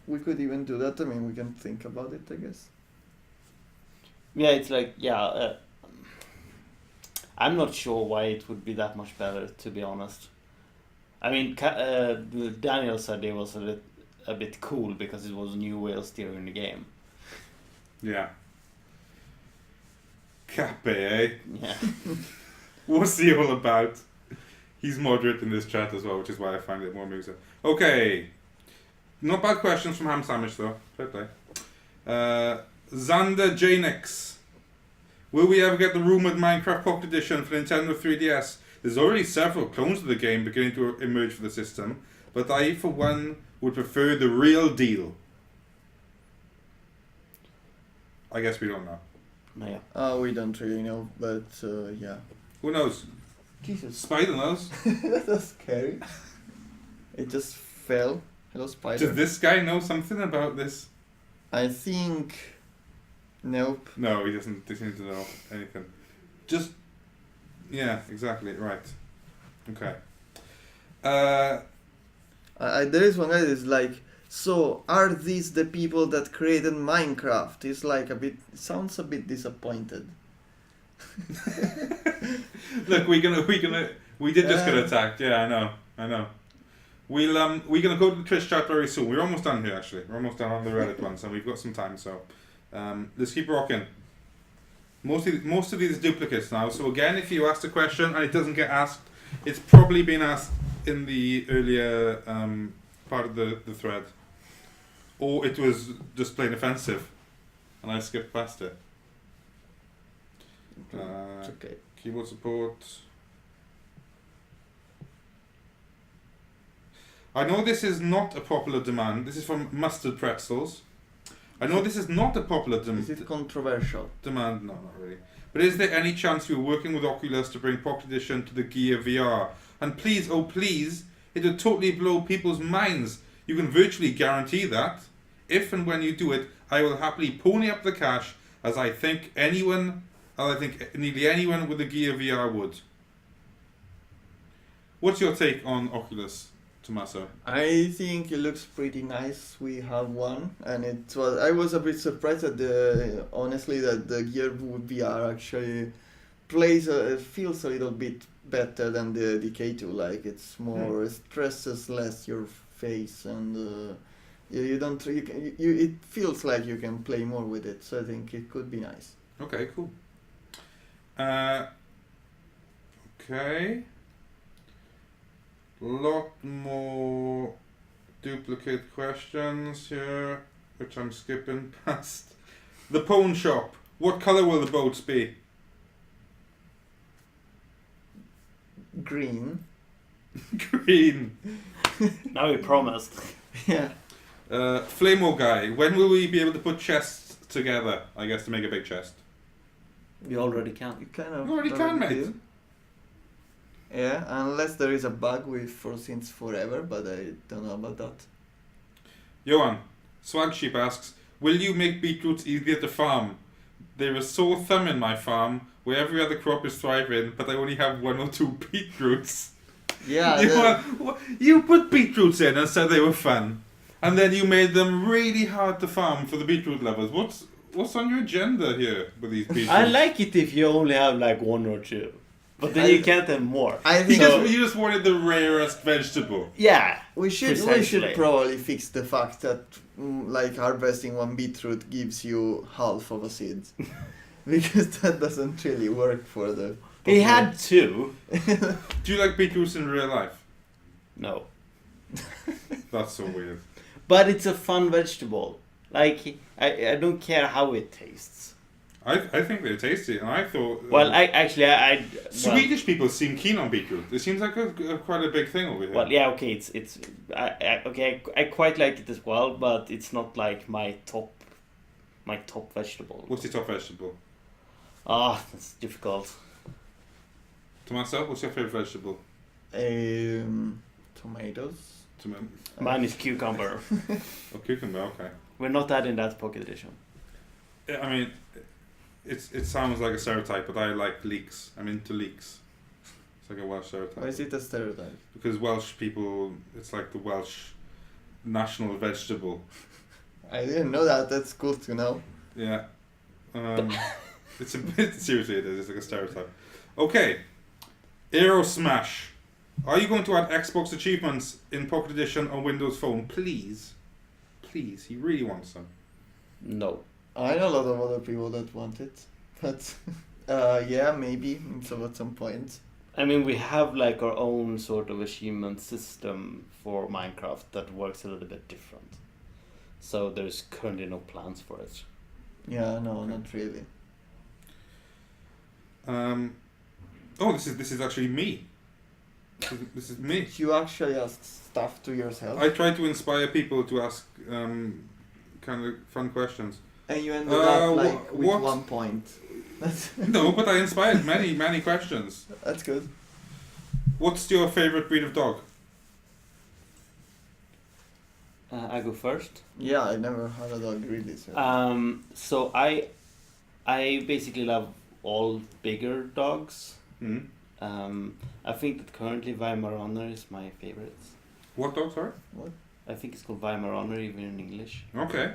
Speaker 2: we could even do that. I mean, we can think about it, I guess.
Speaker 4: Yeah, it's like I'm not sure why it would be that much better, to be honest. I mean, Daniel said it was a bit cool because it was a new way of steering the game.
Speaker 1: Yeah. Cappe, eh?
Speaker 4: Yeah.
Speaker 1: What's he all about? He's moderate in this chat as well, which is why I find it more amusing. Okay. Not bad questions from Ham Sandwich though. Fair play. Xander Janix. Will we ever get the rumored Minecraft Pocket Edition for Nintendo 3DS? There's already several clones of the game beginning to emerge for the system, but I, for one, would prefer the real deal. I guess we don't know.
Speaker 4: No, yeah.
Speaker 2: We don't really know, but yeah.
Speaker 1: Who knows?
Speaker 2: Jesus.
Speaker 1: Spider knows.
Speaker 2: That was scary. It just fell. Hello, Spider.
Speaker 1: Does this guy know something about this?
Speaker 2: I think Nope.
Speaker 1: No, he doesn't seem to know anything. Just, yeah, exactly, right. Okay.
Speaker 2: There is one guy that is like, so are these the people that created Minecraft? It's like sounds a bit disappointed.
Speaker 1: Look, we did just get attacked. Yeah, I know. We're gonna go to the Twitch chat very soon. We're almost done here, actually. We're almost done on the Reddit one, so we've got some time. So, let's keep rocking. Most of these are duplicates now. So again, if you asked a question and it doesn't get asked, it's probably been asked in the earlier part of the thread, or it was just plain offensive, and I skipped past it.
Speaker 2: It's okay.
Speaker 1: Keyboard support. I know this is not a popular demand. This is from Mustard Pretzels. I know this is not a popular
Speaker 2: Is it controversial?
Speaker 1: demand. No, not really. But is there any chance you're working with Oculus to bring Pocket Edition to the Gear VR? And please, oh please, it would totally blow people's minds. You can virtually guarantee that. If and when you do it, I will happily pony up the cash, as I think nearly anyone with a Gear VR would. What's your take on Oculus, Tommaso?
Speaker 2: I think it looks pretty nice. We have one, and I was a bit surprised that honestly that the Gear VR actually feels a little bit better than the DK2. Like it's more stresses less your face, and it feels like you can play more with it. So I think it could be nice.
Speaker 1: Okay, cool. Okay. Lot more duplicate questions here, which I'm skipping past. The pawn shop. What colour will the boats be?
Speaker 2: Green.
Speaker 1: Green.
Speaker 4: Now we promised.
Speaker 2: Yeah.
Speaker 1: Flamo guy. When will we be able to put chests together? I guess to make a big chest.
Speaker 4: We already can.
Speaker 2: You kind of
Speaker 1: You already can, mate.
Speaker 2: do. Yeah, unless there is a bug with since forever, but I don't know about that.
Speaker 1: Johan, Swag Sheep asks, will you make beetroots easier to farm? There is sore thumb in my farm where every other crop is thriving, but I only have 1 or 2 beetroots.
Speaker 2: Yeah.
Speaker 1: You put beetroots in and said they were fun, and then you made them really hard to farm for the beetroot lovers. What's on your agenda here with these beetroots?
Speaker 4: I like it if you only have like 1 or 2. But then you can't have more.
Speaker 2: I think
Speaker 1: You just wanted the rarest vegetable.
Speaker 4: Yeah.
Speaker 2: we should
Speaker 4: Precisely.
Speaker 2: probably fix the fact that like harvesting 1 beetroot gives you half of a seed. Because that doesn't really work for the...
Speaker 4: He had 2.
Speaker 1: Do you like beetroots in real life?
Speaker 4: No.
Speaker 1: That's so weird.
Speaker 4: But it's a fun vegetable. Like, I don't care how it tastes.
Speaker 1: I think they're tasty, and I thought...
Speaker 4: Well, I
Speaker 1: Swedish people seem keen on beetroot. It seems like quite a big thing over here.
Speaker 4: Well, yeah, okay, I quite like it as well, but it's not like my top vegetable.
Speaker 1: What's your top vegetable?
Speaker 4: That's difficult.
Speaker 1: Tommaso, what's your favourite vegetable?
Speaker 2: Tomatoes.
Speaker 4: Mine is cucumber.
Speaker 1: Oh, cucumber, okay.
Speaker 4: We're not adding that to Pocket Edition.
Speaker 1: Yeah, I mean, it sounds like a stereotype, but I like leeks. I'm into leeks. It's like a Welsh stereotype.
Speaker 2: Why is it a stereotype?
Speaker 1: Because Welsh people, it's like the Welsh national vegetable.
Speaker 2: I didn't know that. That's cool to know.
Speaker 1: Yeah. It's a bit, seriously it is, it's like a stereotype. Okay. Aero Smash. Are you going to add Xbox achievements in Pocket Edition on Windows Phone? Please. Please, he really wants them.
Speaker 4: No.
Speaker 2: I know a lot of other people that want it. But yeah, maybe at some point.
Speaker 4: I mean, we have like our own sort of achievement system for Minecraft that works a little bit different. So there's currently no plans for it.
Speaker 2: Yeah, no, not really.
Speaker 1: Oh, this is actually me. This is me.
Speaker 2: You actually ask stuff to yourself.
Speaker 1: I try to inspire people to ask kind of fun questions.
Speaker 2: And you ended up like with
Speaker 1: what?
Speaker 2: 1 point.
Speaker 1: No, but I inspired many questions.
Speaker 2: That's good.
Speaker 1: What's your favourite breed of dog?
Speaker 4: I go first.
Speaker 2: Yeah, I never had a dog really. So.
Speaker 4: So I I basically love all bigger dogs.
Speaker 1: Mm.
Speaker 4: I think that currently Weimaraner is my favorite.
Speaker 1: What dog, sorry?
Speaker 4: I think it's called Weimaraner even in English.
Speaker 1: Okay.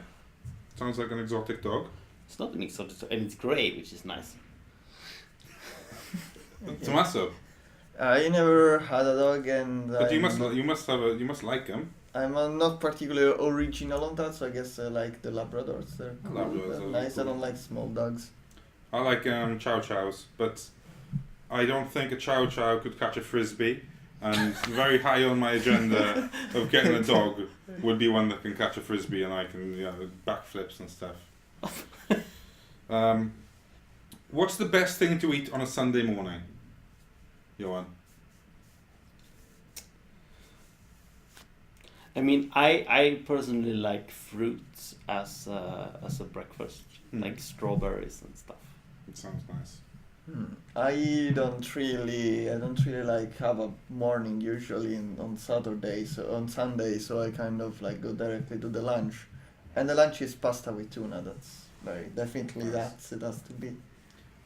Speaker 1: Sounds like an exotic dog.
Speaker 4: It's not an exotic, and it's grey, which is nice.
Speaker 1: Tommaso,
Speaker 2: I never had a dog, and
Speaker 1: but you must like them.
Speaker 2: I'm not particularly original on that, so I guess I like the Labradors. They're cool.
Speaker 1: Labradors
Speaker 2: They're
Speaker 1: are
Speaker 2: nice.
Speaker 1: cool.
Speaker 2: I don't like small dogs.
Speaker 1: I like Chow Chows, but I don't think a Chow Chow could catch a frisbee. And very high on my agenda of getting a dog would be one that can catch a frisbee and I can backflips and stuff. What's the best thing to eat on a Sunday morning, Johan?
Speaker 4: I mean, I personally like fruits as a breakfast, like strawberries and stuff.
Speaker 1: It sounds nice.
Speaker 2: I don't really like have a morning usually on Saturdays on Sunday, so I kind of like go directly to the lunch, and the lunch is pasta with tuna. That's very definitely
Speaker 1: Nice.
Speaker 2: it has to be.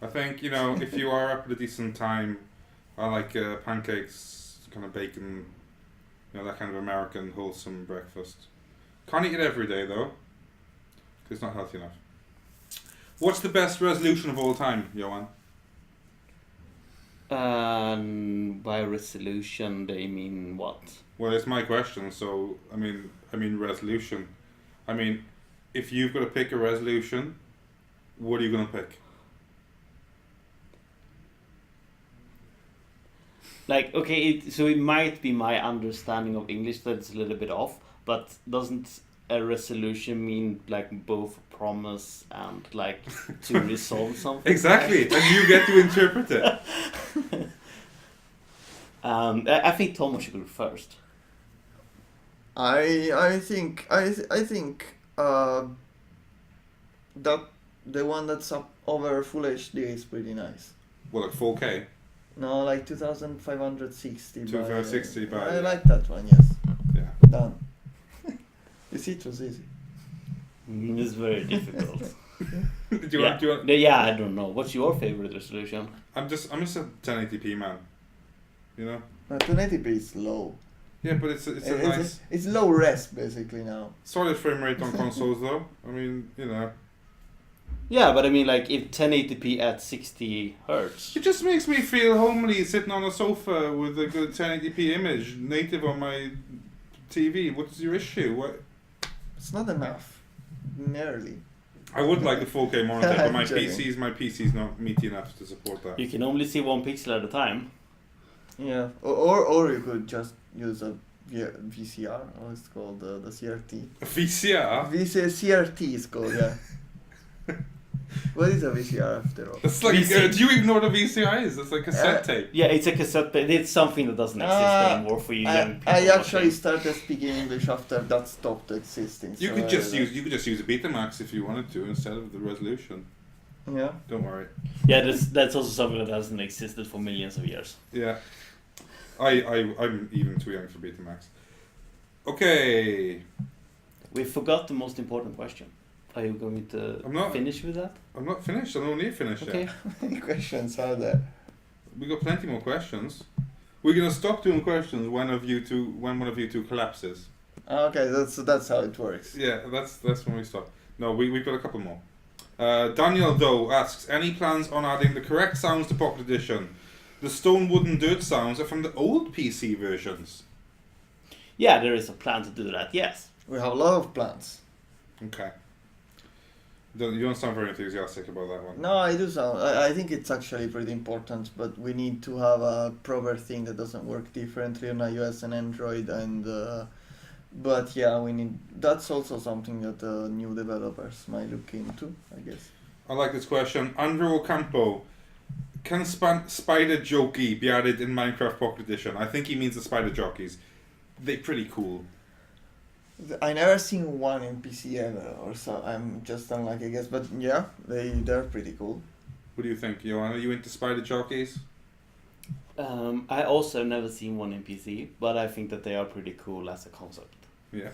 Speaker 1: I think if you are up at a decent time, I like pancakes, kind of bacon, that kind of American wholesome breakfast. Can't eat it every day though, 'cause it's not healthy enough. What's the best resolution of all time, Johan?
Speaker 4: By resolution, they mean what?
Speaker 1: Well, it's my question. So I mean resolution. I mean, if you've got to pick a resolution, what are you gonna pick?
Speaker 4: Like, okay, so it might be my understanding of English that's a little bit off, but doesn't a resolution mean like both promise and like to resolve something?
Speaker 1: Exactly, and you get to interpret it.
Speaker 4: I think Thomas should go first.
Speaker 2: I think that the one that's up over Full HD is pretty nice.
Speaker 1: Well, like 4K.
Speaker 2: No, like 2560.
Speaker 1: 2560 by-
Speaker 2: I like that one. Yes,
Speaker 1: Yeah.
Speaker 2: done. You see, it was easy.
Speaker 4: It's very difficult.
Speaker 1: Do you want?
Speaker 4: Yeah, I don't know. What's your favorite resolution?
Speaker 1: I'm just a 1080p man.
Speaker 2: 1080p is low.
Speaker 1: Yeah, but it's a nice
Speaker 2: It's low res basically now.
Speaker 1: solid frame rate on consoles though. I mean,
Speaker 4: Yeah, but I mean, like, if 1080p at 60 hertz.
Speaker 1: it just makes me feel homely sitting on a sofa with a good 1080p image native on my TV. What's your issue? What?
Speaker 2: It's not enough. Nearly.
Speaker 1: I would like the 4K monitor, but my
Speaker 2: Joking.
Speaker 1: PC's not meaty enough to support that.
Speaker 4: You can only see 1 pixel at a time.
Speaker 2: Yeah. Or you could just use a VCR, or it's called the CRT.
Speaker 1: A VCR?
Speaker 2: CRT is called, yeah. What is a VCR after all?
Speaker 1: It's like, do you even know what a VCR is? It's like cassette tape.
Speaker 4: Yeah, it's a cassette, but it's something that doesn't exist anymore for you young people.
Speaker 2: I actually
Speaker 4: watching.
Speaker 2: started speaking English after that stopped existing.
Speaker 1: You
Speaker 2: so
Speaker 1: could
Speaker 2: I-
Speaker 1: just use a Betamax if you wanted to instead of the resolution.
Speaker 2: Yeah.
Speaker 1: Don't worry.
Speaker 4: Yeah, that's also something that hasn't existed for millions of years.
Speaker 1: Yeah. I'm even too young for Betamax. Okay.
Speaker 4: We forgot the most important question. Are you going to
Speaker 1: I'm not.
Speaker 4: finish with that?
Speaker 1: I'm not finished. I don't need to finish
Speaker 4: Okay.
Speaker 1: yet.
Speaker 2: How many questions are there?
Speaker 1: We got plenty more questions. We're gonna stop doing questions when one of you two collapses.
Speaker 2: Okay, that's how it works.
Speaker 1: Yeah, that's when we stop. No, we've got a couple more. Daniel Doe asks, any plans on adding the correct sounds to Pocket Edition? The stone, wood and dirt sounds are from the old PC versions.
Speaker 4: Yeah, there is a plan to do that, yes.
Speaker 2: We have a lot of plans.
Speaker 1: Okay. You don't sound very enthusiastic about that one.
Speaker 2: No, I do sound. I think it's actually pretty important, but we need to have a proper thing that doesn't work differently on iOS and Android, and but yeah, we need. That's also something that new developers might look into, I guess.
Speaker 1: I like this question. Andrew Ocampo. Can Spider Jockey be added in Minecraft Pocket Edition? I think he means the Spider Jockeys. They're pretty cool.
Speaker 2: I never seen one in PC ever, or so. I'm just unlucky, I guess. But yeah, they're pretty cool.
Speaker 1: What do you think, Johan? Are you into Spider Jockeys?
Speaker 4: I also have never seen one in PC, but I think that they are pretty cool as a concept.
Speaker 1: Yeah.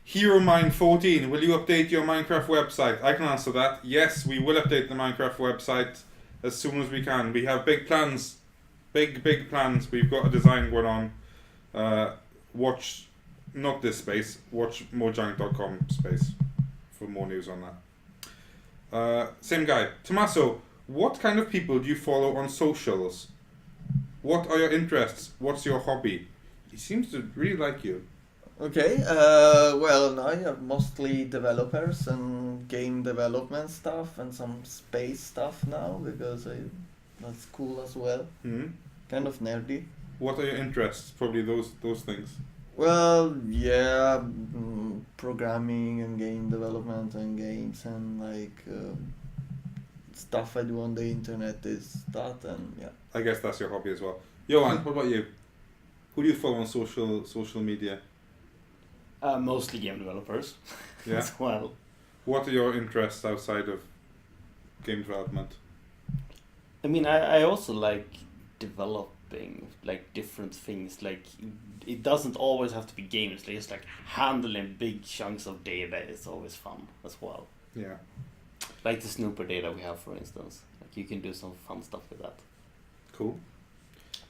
Speaker 1: HeroMine14, will you update your Minecraft website? I can answer that. Yes, we will update the Minecraft website as soon as we can. We have big plans. Big plans. We've got a design going on. Watch, not this space, watch moregiant.com space for more news on that. Same guy. Tommaso, what kind of people do you follow on socials? What are your interests? What's your hobby? He seems to really like you.
Speaker 2: Okay, well, now I have mostly developers and game development stuff and some space stuff now because that's cool as well.
Speaker 1: Hmm?
Speaker 2: Kind of nerdy.
Speaker 1: What are your interests? Probably those things.
Speaker 2: Well, yeah, programming and game development and games and like stuff I do on the internet is that, and yeah.
Speaker 1: I guess that's your hobby as well. Johan, what about you? Who do you follow on social media?
Speaker 4: Mostly game developers
Speaker 1: Yeah.
Speaker 4: as well.
Speaker 1: What are your interests outside of game development?
Speaker 4: I mean, I also like developing like different things. Like it doesn't always have to be games. Like, just like handling big chunks of data is always fun as well.
Speaker 1: Yeah.
Speaker 4: Like the Snooper data we have, for instance. Like you can do some fun stuff with that.
Speaker 1: Cool.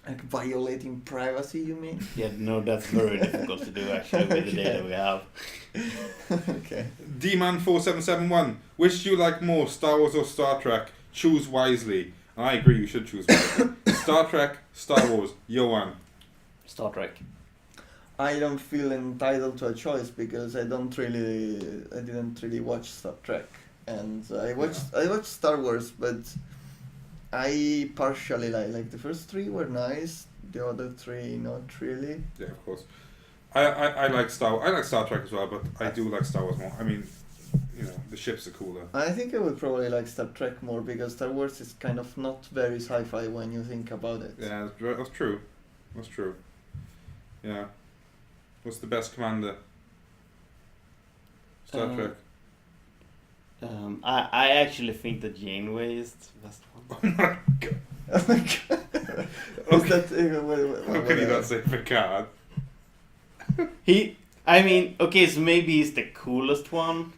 Speaker 2: Like violating privacy, you mean?
Speaker 4: Yeah, no, that's very difficult to do actually with the data we have.
Speaker 2: Okay.
Speaker 1: D-Man4771, which do you like more, Star Wars or Star Trek? Choose wisely. And I agree, you should choose wisely. Star Trek, Star Wars, Johan.
Speaker 4: Star Trek.
Speaker 2: I don't feel entitled to a choice because I didn't really watch Star Trek, and I watched Star Wars, but I partially like the first three were nice, the other three not really.
Speaker 1: Yeah, of course. I like Star Trek as well, but I do like Star Wars more. I mean, you know, the ships are cooler.
Speaker 2: I think I would probably like Star Trek more because Star Wars is kind of not very sci-fi when you think about it.
Speaker 1: Yeah, that's true. That's true. Yeah. What's the best commander? Star Trek.
Speaker 4: I actually think that Janeway is the best one.
Speaker 1: Oh my god.
Speaker 2: Oh my god. Is that,
Speaker 1: How can you not say Picard?
Speaker 4: I mean, okay, so maybe he's the coolest one,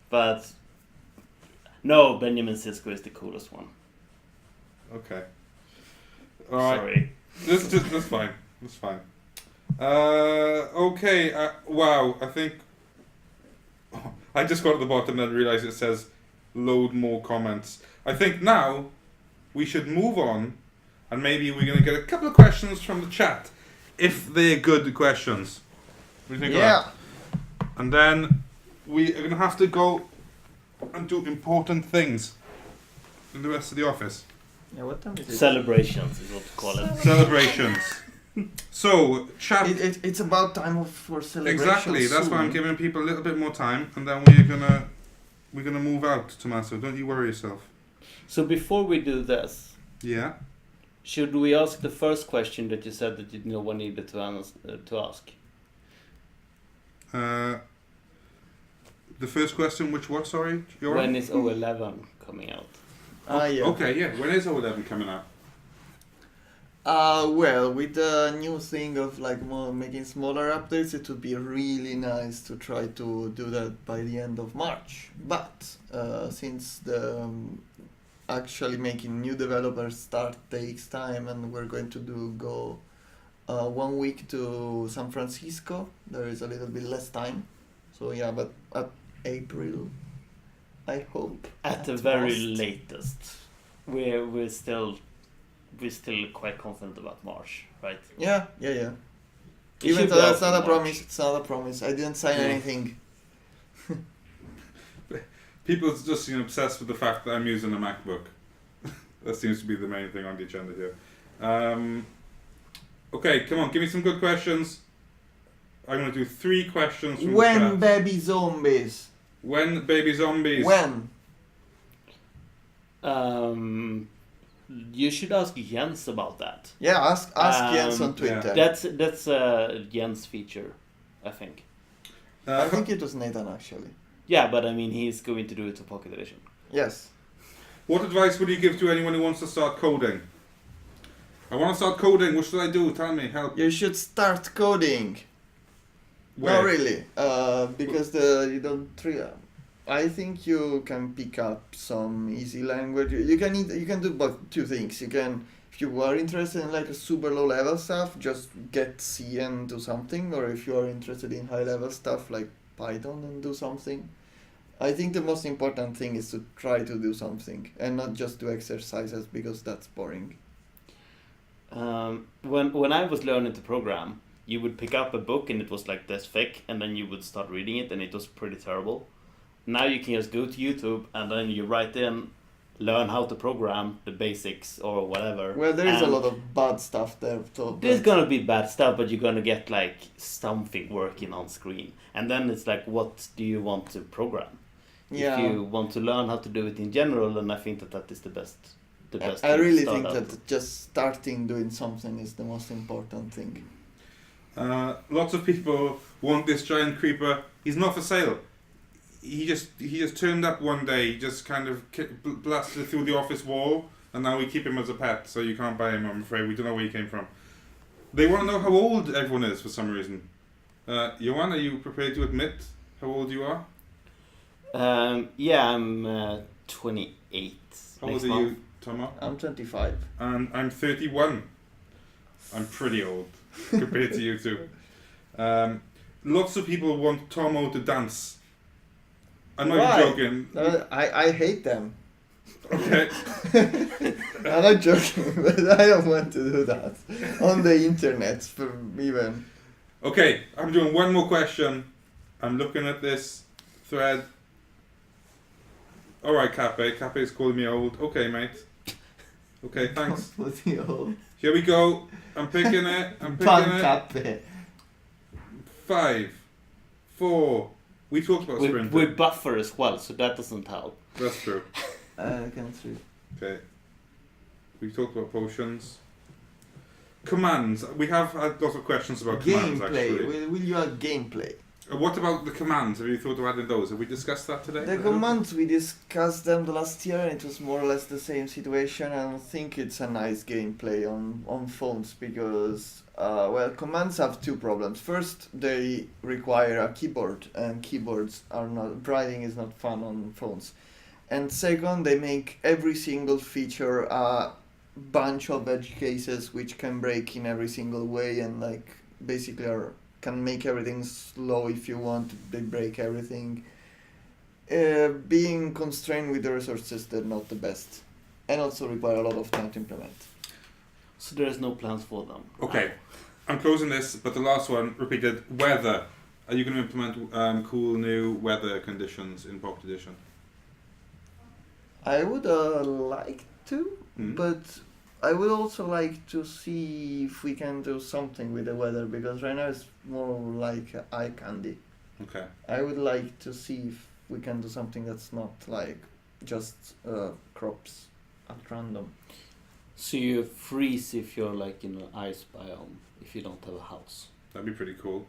Speaker 4: but no, Benjamin Sisko is the coolest one.
Speaker 1: Okay. Alright.
Speaker 4: Sorry.
Speaker 1: That's fine. That's fine. Okay. Wow. I think I just got to the bottom and realized it says load more comments. I think now we should move on, and maybe we're going to get a couple of questions from the chat, if they're good questions. What do you think of
Speaker 2: Yeah.
Speaker 1: that? And then we are going to have to go and do important things in the rest of the office.
Speaker 2: Yeah, what time is it?
Speaker 4: Celebrations is what we call it.
Speaker 1: Celebrations. So, chat.
Speaker 2: It's about time for celebrations.
Speaker 1: Exactly. That's
Speaker 2: soon.
Speaker 1: why I'm giving people a little bit more time, and then we're gonna move out, Tommaso. Don't you worry yourself.
Speaker 4: So before we do this,
Speaker 1: Yeah.
Speaker 4: should we ask the first question that you said that no one needed to ask?
Speaker 1: The first question, which what? Sorry, Joran?
Speaker 4: When is O11 coming out?
Speaker 2: Yeah.
Speaker 1: Okay, yeah. When is O11 coming out?
Speaker 2: Well, with the new thing of like making smaller updates, it would be really nice to try to do that by the end of March. But since the actually making new developers start takes time, and we're going to go 1 week to San Francisco, there is a little bit less time. So yeah, but at April, I hope.
Speaker 4: At the very latest, we're still quite confident about March, right?
Speaker 2: Yeah.
Speaker 4: It
Speaker 2: Even
Speaker 4: should
Speaker 2: though
Speaker 4: be
Speaker 2: that's
Speaker 4: out
Speaker 2: not a
Speaker 4: in
Speaker 2: promise,
Speaker 4: March.
Speaker 2: it's not a promise. I didn't sign anything.
Speaker 1: People just seem obsessed with the fact that I'm using a MacBook. That seems to be the main thing on the agenda here. Okay, come on, give me some good questions. I'm going to do 3 questions from the
Speaker 2: When
Speaker 1: chat.
Speaker 2: baby zombies?
Speaker 1: When baby zombies?
Speaker 2: When?
Speaker 4: You should ask Jens about that.
Speaker 2: Yeah, ask Jens on Twitter.
Speaker 4: That's a Jens feature, I think.
Speaker 2: I think it was Nathan actually.
Speaker 4: Yeah, but I mean he's going to do it to Pocket Edition.
Speaker 2: Yes.
Speaker 1: What advice would you give to anyone who wants to start coding? I want to start coding. What should I do? Tell me. Help.
Speaker 2: You should start coding. Not really, because you don't. I think you can pick up some easy language. You can do both two things. You can, if you are interested in like a super low level stuff, just get C and do something, or if you are interested in high level stuff like Python and do something. I think the most important thing is to try to do something and not just do exercises because that's boring.
Speaker 4: When I was learning to program, you would pick up a book and it was like this thick, and then you would start reading it, and it was pretty terrible. Now you can just go to YouTube and then you write in, learn how to program the basics or whatever.
Speaker 2: Well, there is a
Speaker 4: And
Speaker 2: lot of bad stuff there.
Speaker 4: there's gonna be bad stuff, but you're gonna get like something working on screen, and then it's like, what do you want to program?
Speaker 2: Yeah.
Speaker 4: If you want to learn how to do it in general, then I think that is the best. The best.
Speaker 2: I
Speaker 4: to
Speaker 2: really
Speaker 4: start
Speaker 2: think
Speaker 4: out
Speaker 2: that
Speaker 4: with.
Speaker 2: just starting doing something is the most important thing.
Speaker 1: Lots of people want this giant creeper. He's not for sale. He just turned up one day. He just kind of blasted through the office wall, and now we keep him as a pet. So you can't buy him. I'm afraid we don't know where he came from. They want to know how old everyone is for some reason. Johan, are you prepared to admit how old you are?
Speaker 4: Yeah, I'm 28.
Speaker 1: How old
Speaker 4: next
Speaker 1: are
Speaker 4: month.
Speaker 1: you, Tomo?
Speaker 2: I'm 25.
Speaker 1: And I'm 31. I'm pretty old compared to you two. Lots of people want Tomo to dance. I'm not
Speaker 2: Why?
Speaker 1: even joking.
Speaker 2: I hate them.
Speaker 1: Okay.
Speaker 2: I'm not joking, but I don't want to do that on the internet for even.
Speaker 1: Okay, I'm doing one more question. I'm looking at this thread. Alright, Cape. Cape's calling me old. Okay, mate. Okay, thanks.
Speaker 2: What's the old?
Speaker 1: Here we go. I'm picking it. I'm picking
Speaker 2: Pan
Speaker 1: it.
Speaker 2: Cape.
Speaker 1: 5, 4. We talked about sprint.
Speaker 4: We buffer as well, so that doesn't help.
Speaker 1: That's true.
Speaker 2: I can't see.
Speaker 1: Okay. We talked about potions. Commands. We have had lots of questions about commands,
Speaker 2: Gameplay.
Speaker 1: actually.
Speaker 2: Will you add gameplay?
Speaker 1: What about the commands? Have you thought of adding those? Have we discussed that today?
Speaker 2: The commands, we discussed them the last year and it was more or less the same situation. I don't think it's a nice gameplay on phones because, well, commands have two problems. First, they require a keyboard and keyboards are not, writing is not fun on phones. And second, they make every single feature a bunch of edge cases which can break in every single way and like basically can make everything slow if you want. They break everything. Being constrained with the resources, they're not the best, and also require a lot of time to implement.
Speaker 4: So there's no plans for them.
Speaker 1: Okay, I'm closing this, but the last one repeated. Weather. Are you going to implement cool new weather conditions in Pocket Edition?
Speaker 2: I would like to, but I would also like to see if we can do something with the weather because right now it's more like eye candy.
Speaker 1: Okay.
Speaker 2: I would like to see if we can do something that's not like just crops at random.
Speaker 4: So you freeze if you're like in an ice biome, if you don't have a house.
Speaker 1: That'd be pretty cool.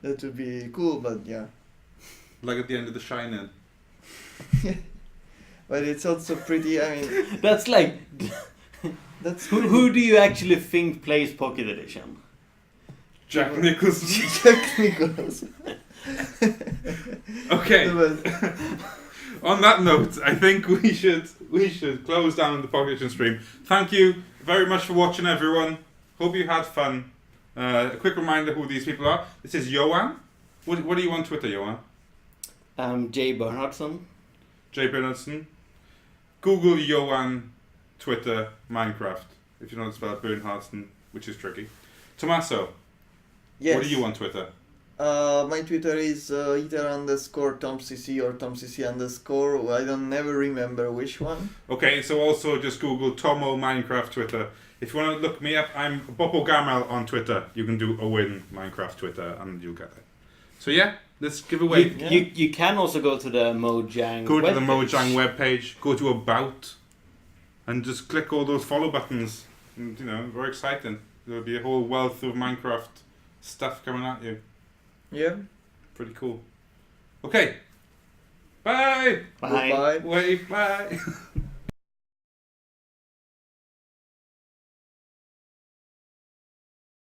Speaker 2: That would be cool, but yeah.
Speaker 1: Like at the end of The Shining.
Speaker 2: But it's also pretty, I mean,
Speaker 4: That's like,
Speaker 2: that's
Speaker 4: who do you actually think plays Pocket Edition?
Speaker 1: Jack Nicholson.
Speaker 2: Jack Nicholson.
Speaker 1: Okay.
Speaker 2: But
Speaker 1: On that note, I think we should close down the Pocket Edition stream. Thank you very much for watching, everyone. Hope you had fun. A quick reminder who these people are. This is Johan. What are you on Twitter, Johan?
Speaker 4: Jay Bernhardsson.
Speaker 1: Jay Bernardson. Google Johan, Twitter, Minecraft. If you know how to spell Bernhardsson, which is tricky. Tommaso,
Speaker 2: yes.
Speaker 1: what are you on Twitter?
Speaker 2: My Twitter is either _TomCC or TomCC_. I don't never remember which one.
Speaker 1: Okay, so also just Google Tomo Minecraft Twitter. If you want to look me up, I'm Boppo Gamal on Twitter. You can do Owen Minecraft Twitter and you'll get it. So yeah, let's give away.
Speaker 4: You can also go to the Mojang
Speaker 1: Go to the
Speaker 4: webpage.
Speaker 1: Mojang webpage, go to About, and just click all those follow buttons. And, very exciting. There'll be a whole wealth of Minecraft stuff coming at you.
Speaker 2: Yeah.
Speaker 1: Pretty cool. Okay. Bye.
Speaker 4: Bye.
Speaker 2: Goodbye.
Speaker 1: Wave. Bye.